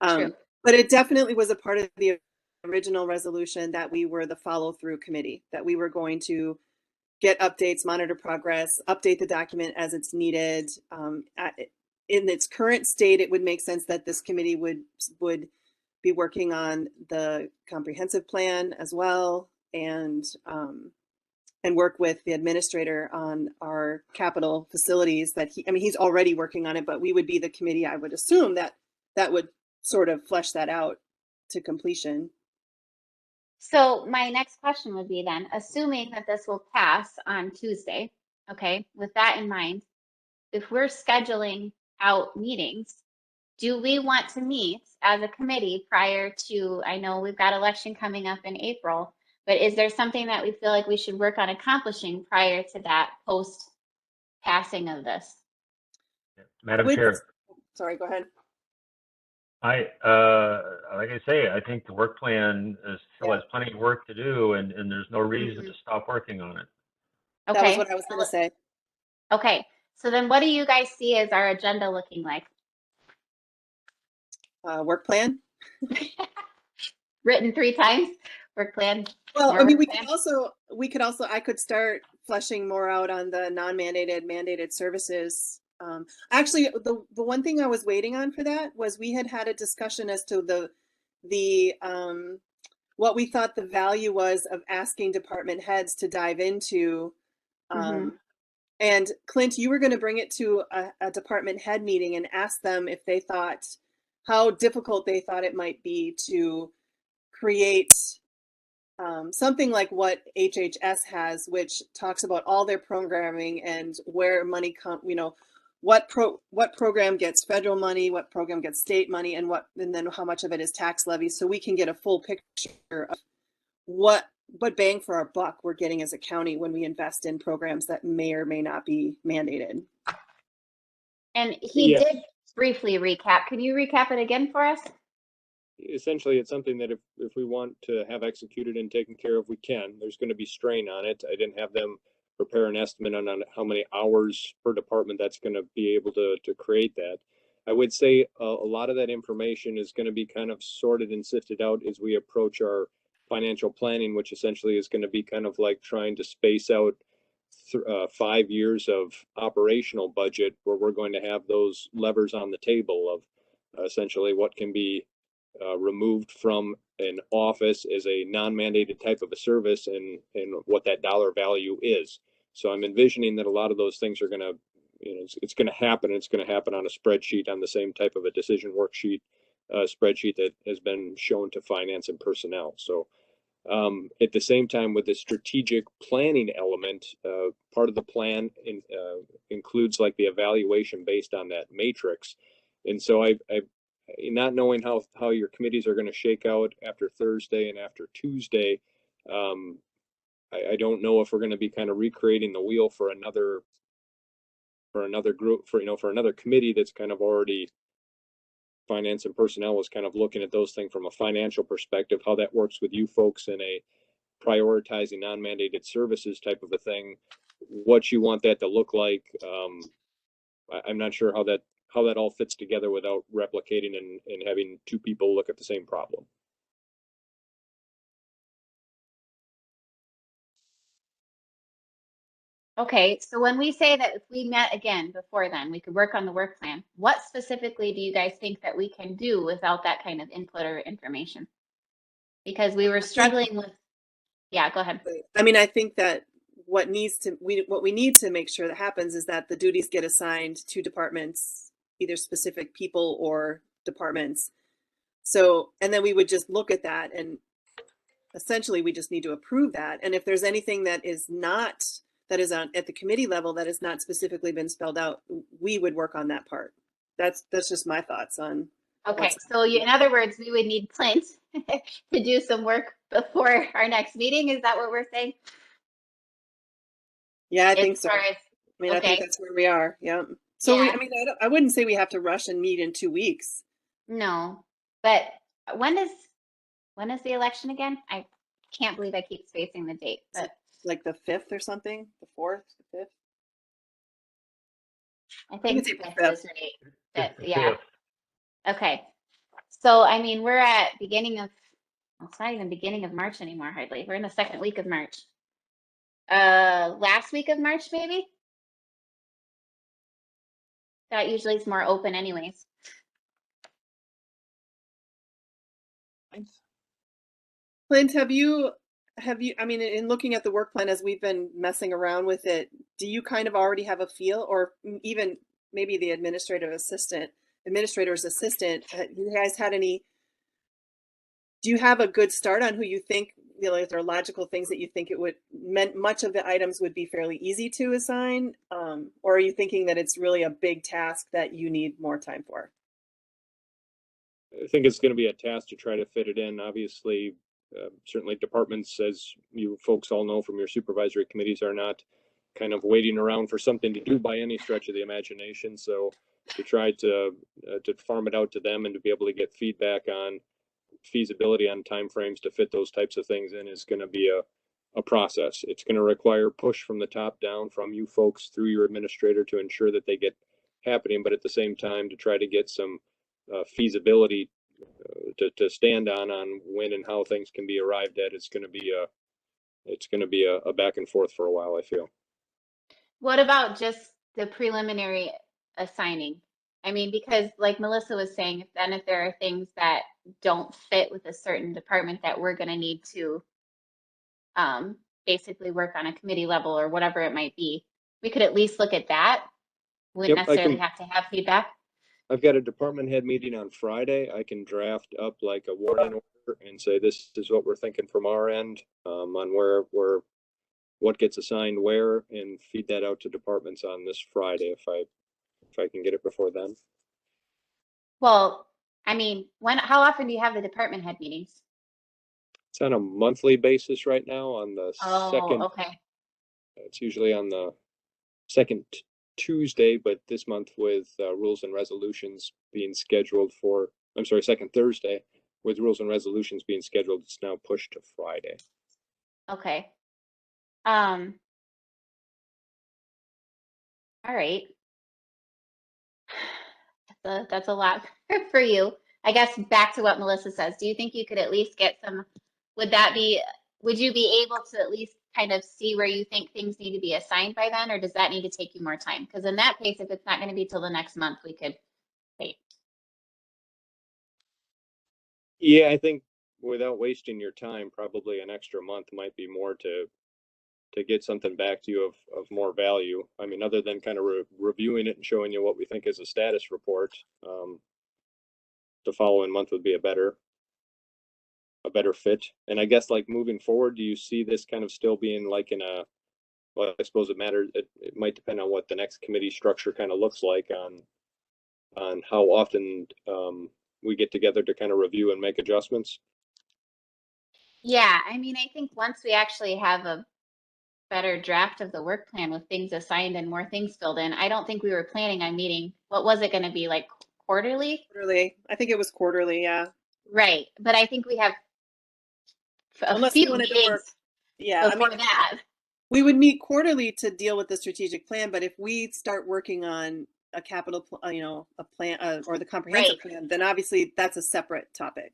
True. But it definitely was a part of the original resolution that we were the follow-through committee, that we were going to get updates, monitor progress, update the document as it's needed. In its current state, it would make sense that this committee would be working on the comprehensive plan as well, and work with the administrator on our capital facilities that he's already working on it, but we would be the committee, I would assume, that would sort of flesh that out to completion. So my next question would be then, assuming that this will pass on Tuesday, okay, with that in mind, if we're scheduling out meetings, do we want to meet as a committee prior to, I know we've got election coming up in April, but is there something that we feel like we should work on accomplishing prior to that post passing of this? Madam Chair, Sorry, go ahead. like I say, I think the work plan still has plenty of work to do, and there's no reason to stop working on it. Okay. That was what I was going to say. Okay. So then what do you guys see as our agenda looking like? Work plan. Written 3 times, work plan. Well, I mean, we could also, I could start fleshing more out on the non-mandated, mandated services. Actually, the one thing I was waiting on for that was we had a discussion as to the what we thought the value was of asking department heads to dive into. And Clint, you were going to bring it to a department head meeting and ask them if they thought, how difficult they thought it might be to create something like what HHS has, which talks about all their programming and where money what program gets federal money, what program gets state money, and then how much of it is tax levies, so we can get a full picture of what bang for our buck we're getting as a county when we invest in programs that may or may not be mandated. And he did briefly recap. Can you recap it again for us? Essentially, it's something that if we want to have executed and taken care of, we can. There's going to be strain on it. I didn't have them prepare an estimate on how many hours per department that's going to be able to create that. I would say a lot of that information is going to be kind of sorted and sifted out as we approach our financial planning, which essentially is going to be kind of like trying to space out 5 years of operational budget, where we're going to have those levers on the table of essentially what can be removed from an office as a non-mandated type of a service, and what that dollar value is. So I'm envisioning that a lot of those things are going to, it's going to happen. It's going to happen on a spreadsheet, on the same type of a decision worksheet spreadsheet that has been shown to finance and personnel. So at the same time, with the strategic planning element, part of the plan includes like the evaluation based on that matrix. And so I not knowing how your committees are going to shake out after Thursday and after Tuesday, I don't know if we're going to be kind of recreating the wheel for another group, for another committee that's kind of already, finance and personnel was kind of looking at those things from a financial perspective, how that works with you folks in a prioritizing non-mandated services type of a thing, what you want that to look like. I'm not sure how that all fits together without replicating and having 2 people look at the same problem. Okay, so when we say that if we met again before then, we could work on the work plan, what specifically do you guys think that we can do without that kind of input or information? Because we were struggling with, yeah, go ahead. I mean, I think that what we need to make sure that happens is that the duties get assigned to departments, either specific people or departments. So, and then we would just look at that, and essentially we just need to approve that. And if there's anything that is not, that is on at the committee level that has not specifically been spelled out, we would work on that part. That's just my thoughts on. Okay, so in other words, we would need Clint to do some work before our next meeting. Is that what we're saying? Yeah, I As think so. far I as, mean, I think okay, that's where we are. Yeah. So Yeah. I mean, I wouldn't say we have to rush and meet in 2 weeks. no, but when is the election again? I can't believe I keep spacing the date, but Like the 5th or something, the 4th, the 5th. I think it's April fifth 5th. is right. It's the Yeah. 5th. Okay. So, I mean, we're at beginning of, well, it's not even beginning of March anymore, hardly. We're in the second week of March. Last week of March, maybe? That usually is more open anyways. Clint, have you, I mean, in looking at the work plan as we've been messing around with it, do you kind of already have a feel, or even maybe the administrator's assistant, have you guys had any, do you have a good start on who you think, you know, if there are logical things that you think it would, much of the items would be fairly easy to assign? Or are you thinking that it's really a big task that you need more time for? I think it's going to be a task to try to fit it in. Obviously, certainly departments, as you folks all know from your supervisory committees, are not kind of waiting around for something to do by any stretch of the imagination. So to try to farm it out to them and to be able to get feedback on feasibility on timeframes to fit those types of things in is going to be a process. It's going to require push from the top down, from you folks through your administrator, to ensure that they get happening, but at the same time to try to get some feasibility to stand on when and how things can be arrived at. It's going to be a back and forth for a while, I feel. What about just the preliminary assigning? I mean, because like Melissa was saying, then if there are things that don't fit with a certain department that we're going to need to basically work on a committee level or whatever it might be, we could at least look at that. Wouldn't Yep, necessarily have to have feedback. I've got a department head meeting on Friday. I can draft up like a warning order and say, this is what we're thinking from our end, on what gets assigned where, and feed that out to departments on this Friday if I can get it before then. Well, I mean, how often do you have the department head meetings? It's on a monthly basis right now on the second. Okay. It's usually on the second Tuesday, but this month with rules and resolutions being scheduled for, I'm sorry, second Thursday with rules and resolutions being scheduled, it's now pushed to Friday. Okay. All right. That's a lot for you. I guess back to what Melissa says, do you think you could at least get some, would you be able to at least kind of see where you think things need to be assigned by then, or does that need to take you more time? Because in that case, if it's not going to be till the next month, we could wait. Yeah, I think without wasting your time, probably an extra month might be more to get something back to you of more value. I mean, other than kind of reviewing it and showing you what we think is a status report, the following month would be a better fit. And I guess, like, moving forward, do you see this kind of still being like in a, well, I suppose it matters. It might depend on what the next committee structure kind of looks like on how often we get together to kind of review and make adjustments. Yeah, I mean, I think once we actually have a better draft of the work plan with things assigned and more things filled in, I don't think we were planning on meeting. What was it going to be, like quarterly? Quarterly. I think it was quarterly. Yeah. Right. But I think we have a Unless few we wanted meetings to work. Yeah. before I mean, that. we would meet quarterly to deal with the strategic plan, but if we start working on a capital, a plan or the comprehensive plan, then obviously that's a separate topic.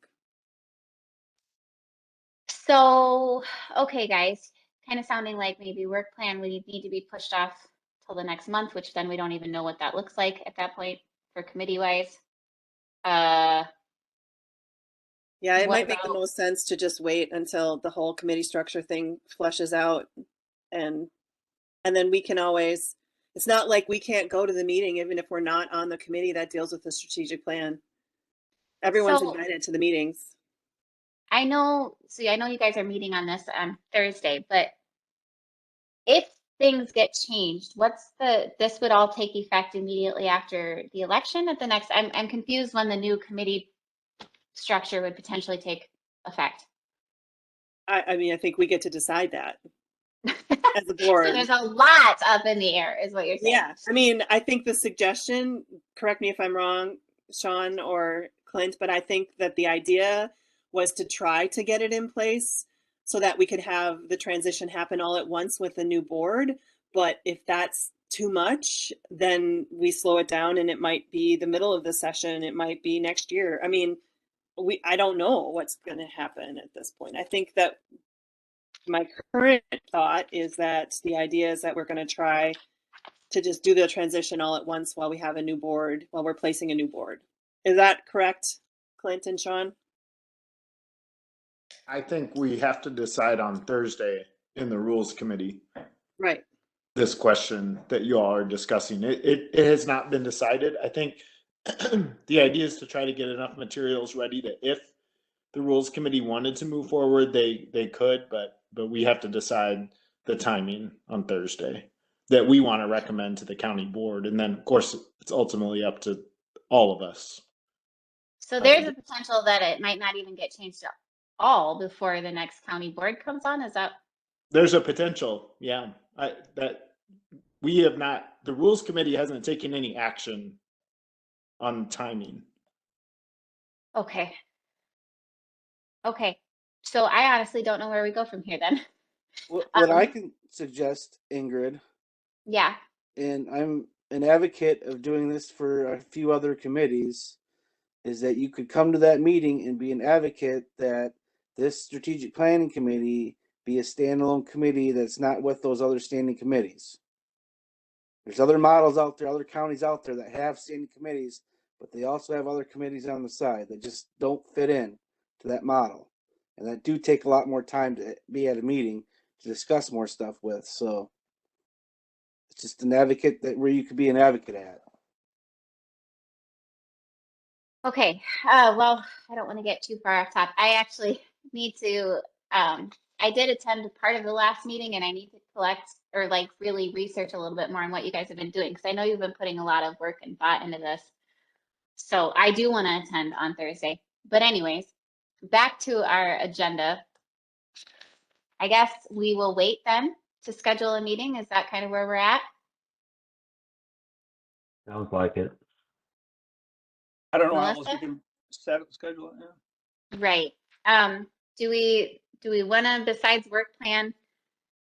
So, okay, guys, kind of sounding like maybe work plan would need to be pushed off till the next month, which then we don't even know what that looks like at that point for committee wise. Yeah, it What might make the about- most sense to just wait until the whole committee structure thing flushes out, and then we can always, it's not like we can't go to the meeting even if we're not on the committee that deals with the strategic plan. Everyone's So- invited to the meetings. I know, see, I know you guys are meeting on this on Thursday, but if things get changed, this would all take effect immediately after the election at the next, I'm confused when the new committee structure would potentially take effect. I mean, I think we get to decide that as a So board. there's a lot up in the air, is what you're saying. Yeah, I mean, I think the suggestion, correct me if I'm wrong, Sean or Clint, but I think that the idea was to try to get it in place so that we could have the transition happen all at once with the new board. But if that's too much, then we slow it down and it might be the middle of the session. It might be next year. I mean, I don't know what's going to happen at this point. I think that my current thought is that the idea is that we're going to try to just do the transition all at once while we have a new board, while we're placing a new board. Is that correct, Clint and Sean? I think we have to decide on Thursday in the rules committee, Right. this question that you all are discussing. It has not been decided. I think the idea is to try to get enough materials ready to, if the rules committee wanted to move forward, they could, but we have to decide the timing on Thursday that we want to recommend to the county board. And then of course it's ultimately up to all of us. So there's a potential that it might not even get changed at all before the next county board comes on. Is that? There's a potential, yeah. That we have not, the rules committee hasn't taken any action on timing. Okay. Okay. So I honestly don't know where we go from here then. What I can suggest, Ingrid, Yeah. and I'm an advocate of doing this for a few other committees, is that you could come to that meeting and be an advocate that this strategic planning committee be a standalone committee that's not with those other standing committees. There's other models out there, other counties out there that have standing committees, but they also have other committees on the side that just don't fit in to that model. And that do take a lot more time to be at a meeting to discuss more stuff with. So it's just an advocate that where you could be an advocate at. Okay. Well, I don't want to get too far off top. I actually need to, I did attend part of the last meeting and I need to collect or like really research a little bit more on what you guys have been doing because I know you've been putting a lot of work and thought into this. So I do want to attend on Thursday. But anyways, back to our agenda. I guess we will wait then to schedule a meeting. Is that kind of where we're at? Sounds like it. I don't know how else Melissa? you can set up, schedule it now. Right. Do we want to, besides work plan,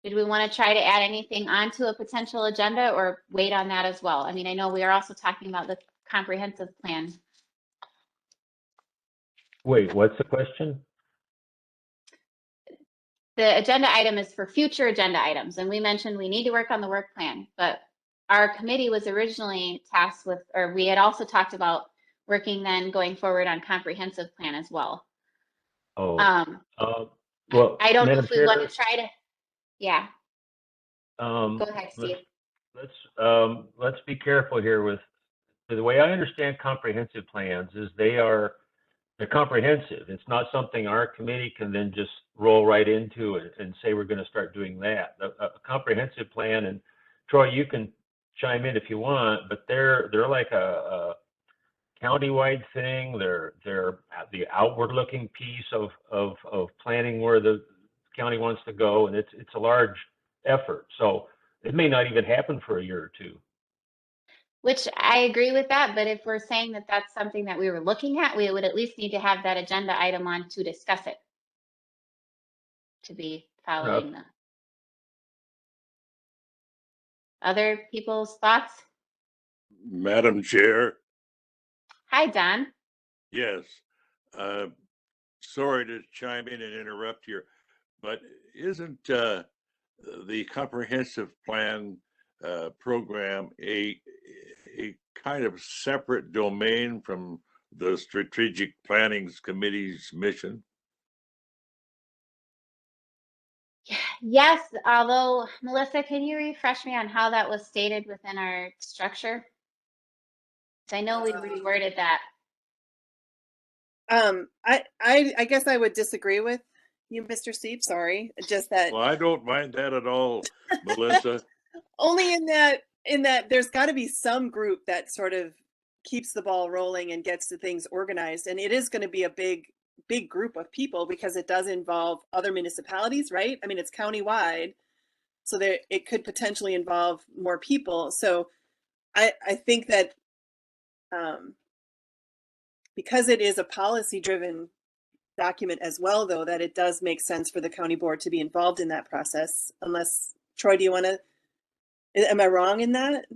did we want to try to add anything onto a potential agenda or wait on that as well? I mean, I know we are also talking about the comprehensive plan. Wait, what's the question? The agenda item is for future agenda items, and we mentioned we need to work on the work plan, but our committee was originally tasked with, or we had also talked about working then going forward on comprehensive plan as well. Oh, Well, I don't know Madam if we want Chair, to try to, yeah, go ahead, Steve. let's be careful here with the way I understand comprehensive plans is they're comprehensive. It's not something our committee can then just roll right into and say we're going to start doing that. A comprehensive plan, and Troy, you can chime in if you want, but they're like a county-wide thing. They're the outward-looking piece of planning where the county wants to go, and it's a large effort. So it may not even happen for a year or two. Which I agree with that, but if we're saying that that's something that we were looking at, we would at least need to have that agenda item on to discuss it. To be following the other people's thoughts. Madam Chair, Hi, Don. yes. Sorry to chime in and interrupt here, but isn't the comprehensive plan program a kind of separate domain from the strategic planning committee's mission? Yes, although Melissa, can you refresh me on how that was stated within our structure? 'Cause I know we reworded that. I guess I would disagree with you, Mr. Steve. Sorry, just that Well, I don't mind that at all, Melissa. only in that there's got to be some group that sort of keeps the ball rolling and gets the things organized, and it is going to be a big group of people because it does involve other municipalities, right? I mean, it's countywide, so there it could potentially involve more people. So I think that because it is a policy driven document as well, though, that it does make sense for the county board to be involved in that process. Unless, Troy, do you want to, am I wrong in that?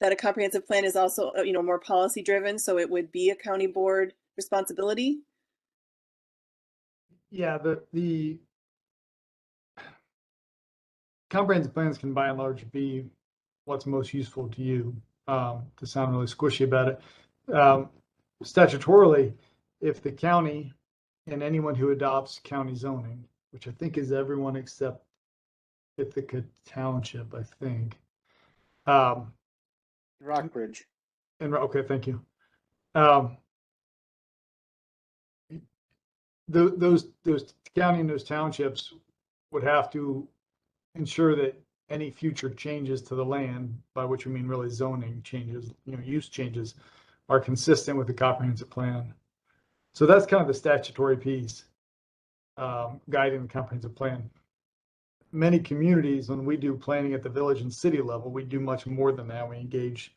That a comprehensive plan is also, more policy driven, so it would be a county board responsibility? Yeah, the comprehensive plans can by and large be what's most useful to you, to sound really squishy about it. Statutorily, if the county and anyone who adopts county zoning, which I think is everyone except Ithaca Township, I think. Rockbridge. And okay, thank you. Those county and those townships would have to ensure that any future changes to the land, by which we mean really zoning changes, use changes, are consistent with the comprehensive plan. So that's kind of the statutory piece, guiding the comprehensive plan. Many communities, when we do planning at the village and city level, we do much more than that. We engage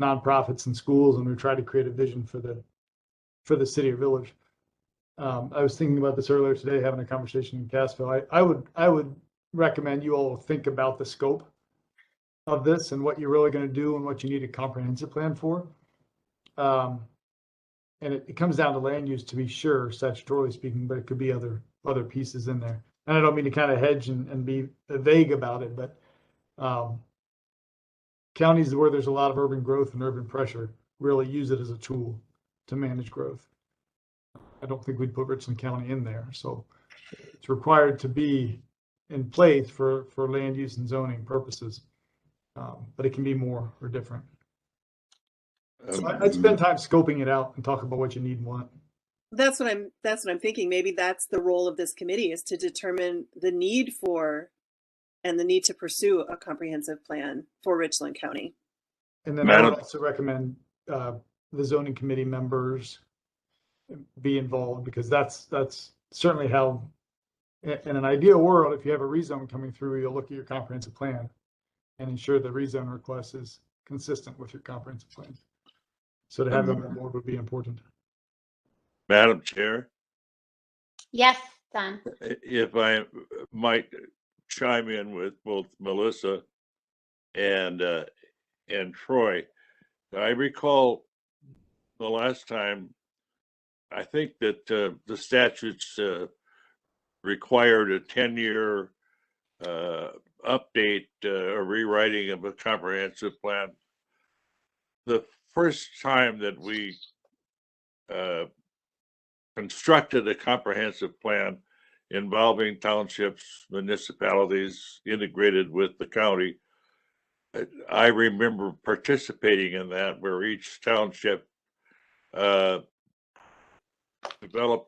nonprofits and schools, and we try to create a vision for the city or village. I was thinking about this earlier today, having a conversation in Cassville. I would recommend you all think about the scope of this and what you're really going to do and what you need a comprehensive plan for. And it comes down to land use, to be sure, statutorily speaking, but it could be other pieces in there. And I don't mean to kind of hedge and be vague about it, but counties where there's a lot of urban growth and urban pressure really use it as a tool to manage growth. I don't think we'd put Richland County in there. So it's required to be in place for land use and zoning purposes. But it can be more or different. So I'd spend time scoping it out and talk about what you need and want. That's what I'm thinking. Maybe that's the role of this committee, is to determine the need for and the need to pursue a comprehensive plan for Richland County. And then I would also recommend the zoning committee members be involved, because that's certainly how, in an ideal world, if you have a rezone coming through, you'll look at your comprehensive plan and ensure the rezone request is consistent with your comprehensive plan. So to have them on board would be important. Madam Chair? Yes, Don. If I might chime in with both Melissa and Troy. I recall the last time, I think that the statutes required a 10-year update or rewriting of a comprehensive plan. The first time that we constructed a comprehensive plan involving townships, municipalities integrated with the county, I remember participating in that, where each township developed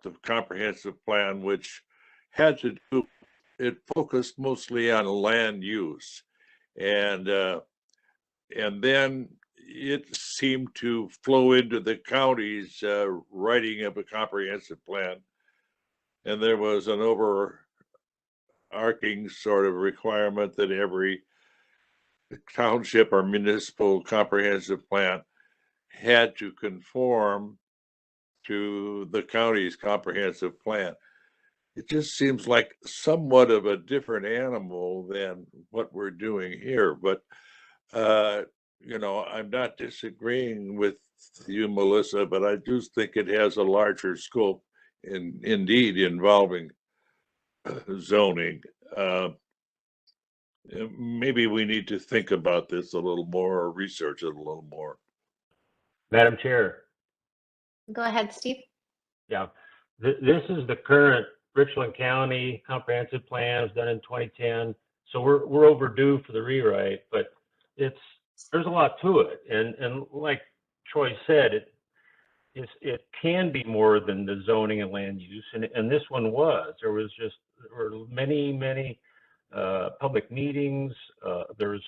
a comprehensive plan, which had to do, it focused mostly on land use. And then it seemed to flow into the county's writing of a comprehensive plan. And there was an overarching sort of requirement that every township or municipal comprehensive plan had to conform to the county's comprehensive plan. It just seems like somewhat of a different animal than what we're doing here. But, I'm not disagreeing with you, Melissa, but I do think it has a larger scope, indeed involving zoning. maybe we need to think about this a little more or research it a little more. Madam Chair. Go ahead, Steve. Yeah, this is the current Richland County Comprehensive Plan. It was done in 2010. So we're overdue for the rewrite, but there's a lot to it. And like Troy said, it can be more than the zoning and land use. And this one was. There were many public meetings. There's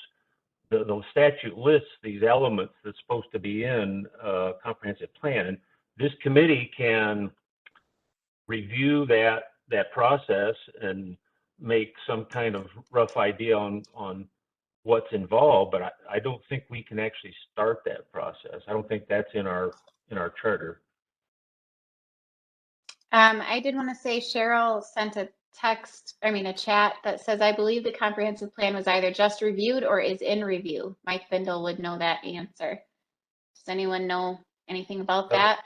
the statute lists these elements that's supposed to be in a comprehensive plan. And this committee can review that process and make some kind of rough idea on what's involved, but I don't think we can actually start that process. I don't think that's in our charter. I did want to say Cheryl sent a chat that says, I believe the comprehensive plan was either just reviewed or is in review. Mike Bindle would know that answer. Does anyone know anything about that?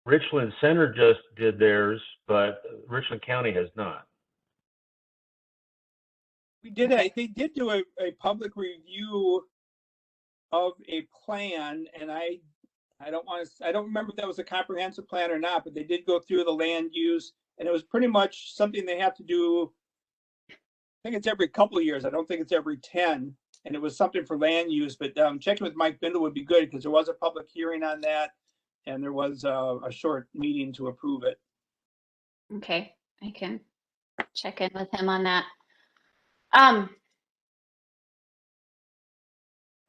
Richland Center just did theirs, but Richland County has not. We did they did do a public review of a plan, and I don't remember if that was a comprehensive plan or not, but they did go through the land use, and it was pretty much something they have to do. I think it's every couple of years. I don't think it's every 10, and it was something for land use. But checking with Mike Bindle would be good because there was a public hearing on that, and there was a short meeting to approve it. Okay, I can check in with him on that.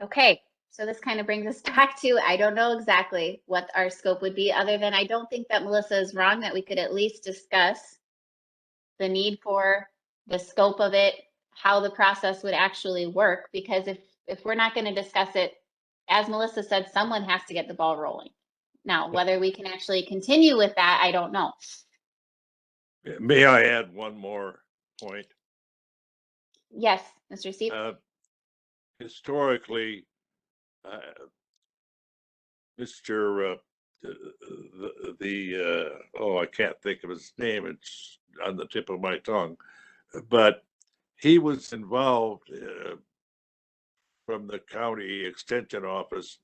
Okay, so this kind of brings us back to, I don't know exactly what our scope would be, other than I don't think that Melissa is wrong, that we could at least discuss the need for the scope of it, how the process would actually work, because if we're not going to discuss it, as Melissa said, someone has to get the ball rolling. Now, whether we can actually continue with that, I don't know. May I add one more point? Yes, Mr. Steve. Historically, Mr. I can't think of his name. It's on the tip of my tongue, but he was involved from the county extension office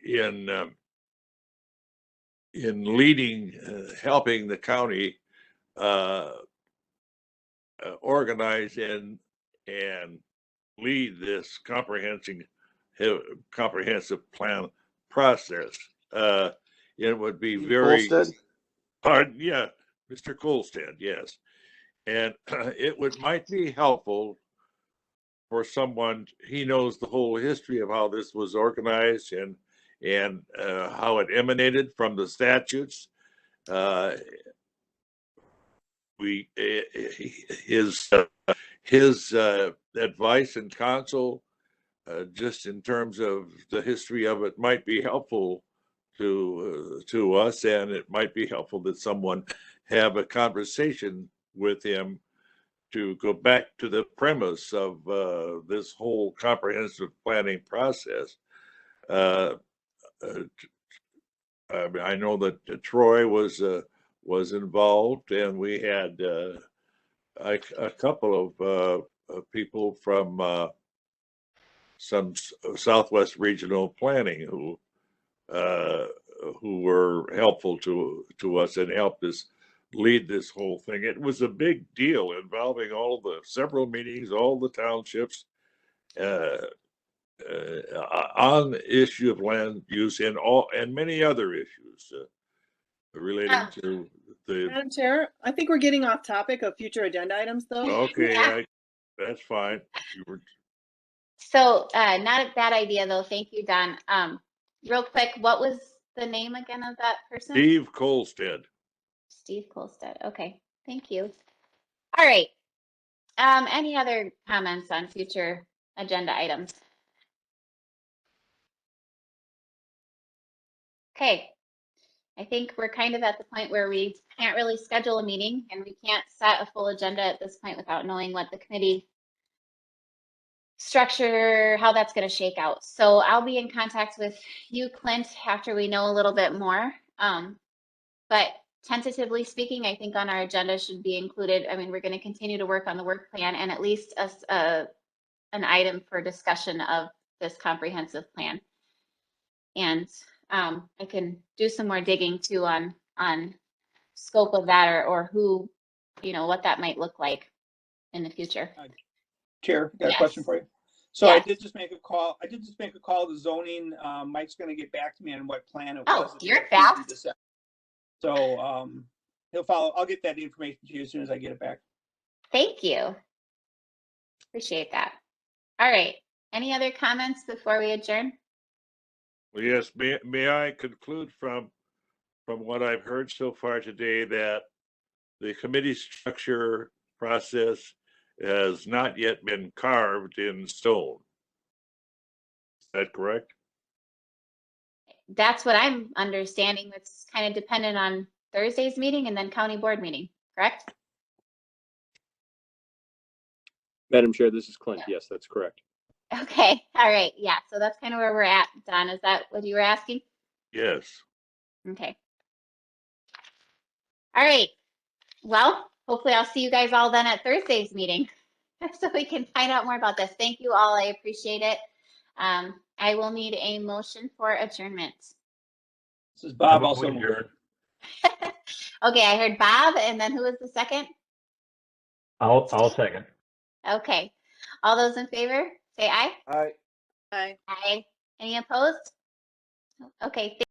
in leading, helping the county organize and lead this comprehensive plan process. It would be very hard. Yeah, Mr. Colstead, yes. And it might be helpful for someone, he knows the whole history of how this was organized and how it emanated from the statutes. His advice and counsel, just in terms of the history of it, might be helpful to us, and it might be helpful that someone have a conversation with him to go back to the premise of this whole comprehensive planning process. I know that Troy was involved, and we had a couple of people from some Southwest Regional Planning who were helpful to us and helped us lead this whole thing. It was a big deal involving all the several meetings, all the townships on the issue of land use and many other issues relating to the. Madam Chair, I think we're getting off topic of future agenda items, though. Okay, Yeah. That's fine. So not a bad idea, though. Thank you, Don. Real quick, what was the name again of that person? Steve Colstead. Steve Colstead. Okay, thank you. All right. Any other comments on future agenda items? Okay. I think we're kind of at the point where we can't really schedule a meeting and we can't set a full agenda at this point without knowing what the committee structure, how that's going to shake out. So I'll be in contact with you, Clint, after we know a little bit more. But tentatively speaking, I think on our agenda should be included. I mean, we're going to continue to work on the work plan and at least an item for discussion of this comprehensive plan. And I can do some more digging too on scope of that or who, what that might look like in the future. Chair, got a Yes. question for you. So Yes. I did just make a call to zoning. Mike's gonna get back to me on what plan it Oh, was. that they you're approved in fast. December. So he'll follow. I'll get that information to you as soon as I get it back. Thank you. Appreciate that. All right. Any other comments before we adjourn? Well, yes, may I conclude from what I've heard so far today that the committee structure process has not yet been carved in stone. Is that correct? That's what I'm understanding. That's kind of dependent on Thursday's meeting and then county board meeting, correct? Madam Chair, this is Clint. Yes, that's correct. Okay. All right. Yeah. So that's kind of where we're at. Don, is that what you were asking? Yes. Okay. All right. Well, hopefully I'll see you guys all then at Thursday's meeting so we can find out more about this. Thank you all. I appreciate it. I will need a motion for adjournment. This is Bob. I'm Also, adjourned. Okay, I heard Bob, and then who was the second? I'll second. Okay. All those in favor, say aye. All right. Bye. Aye. Any opposed? Okay.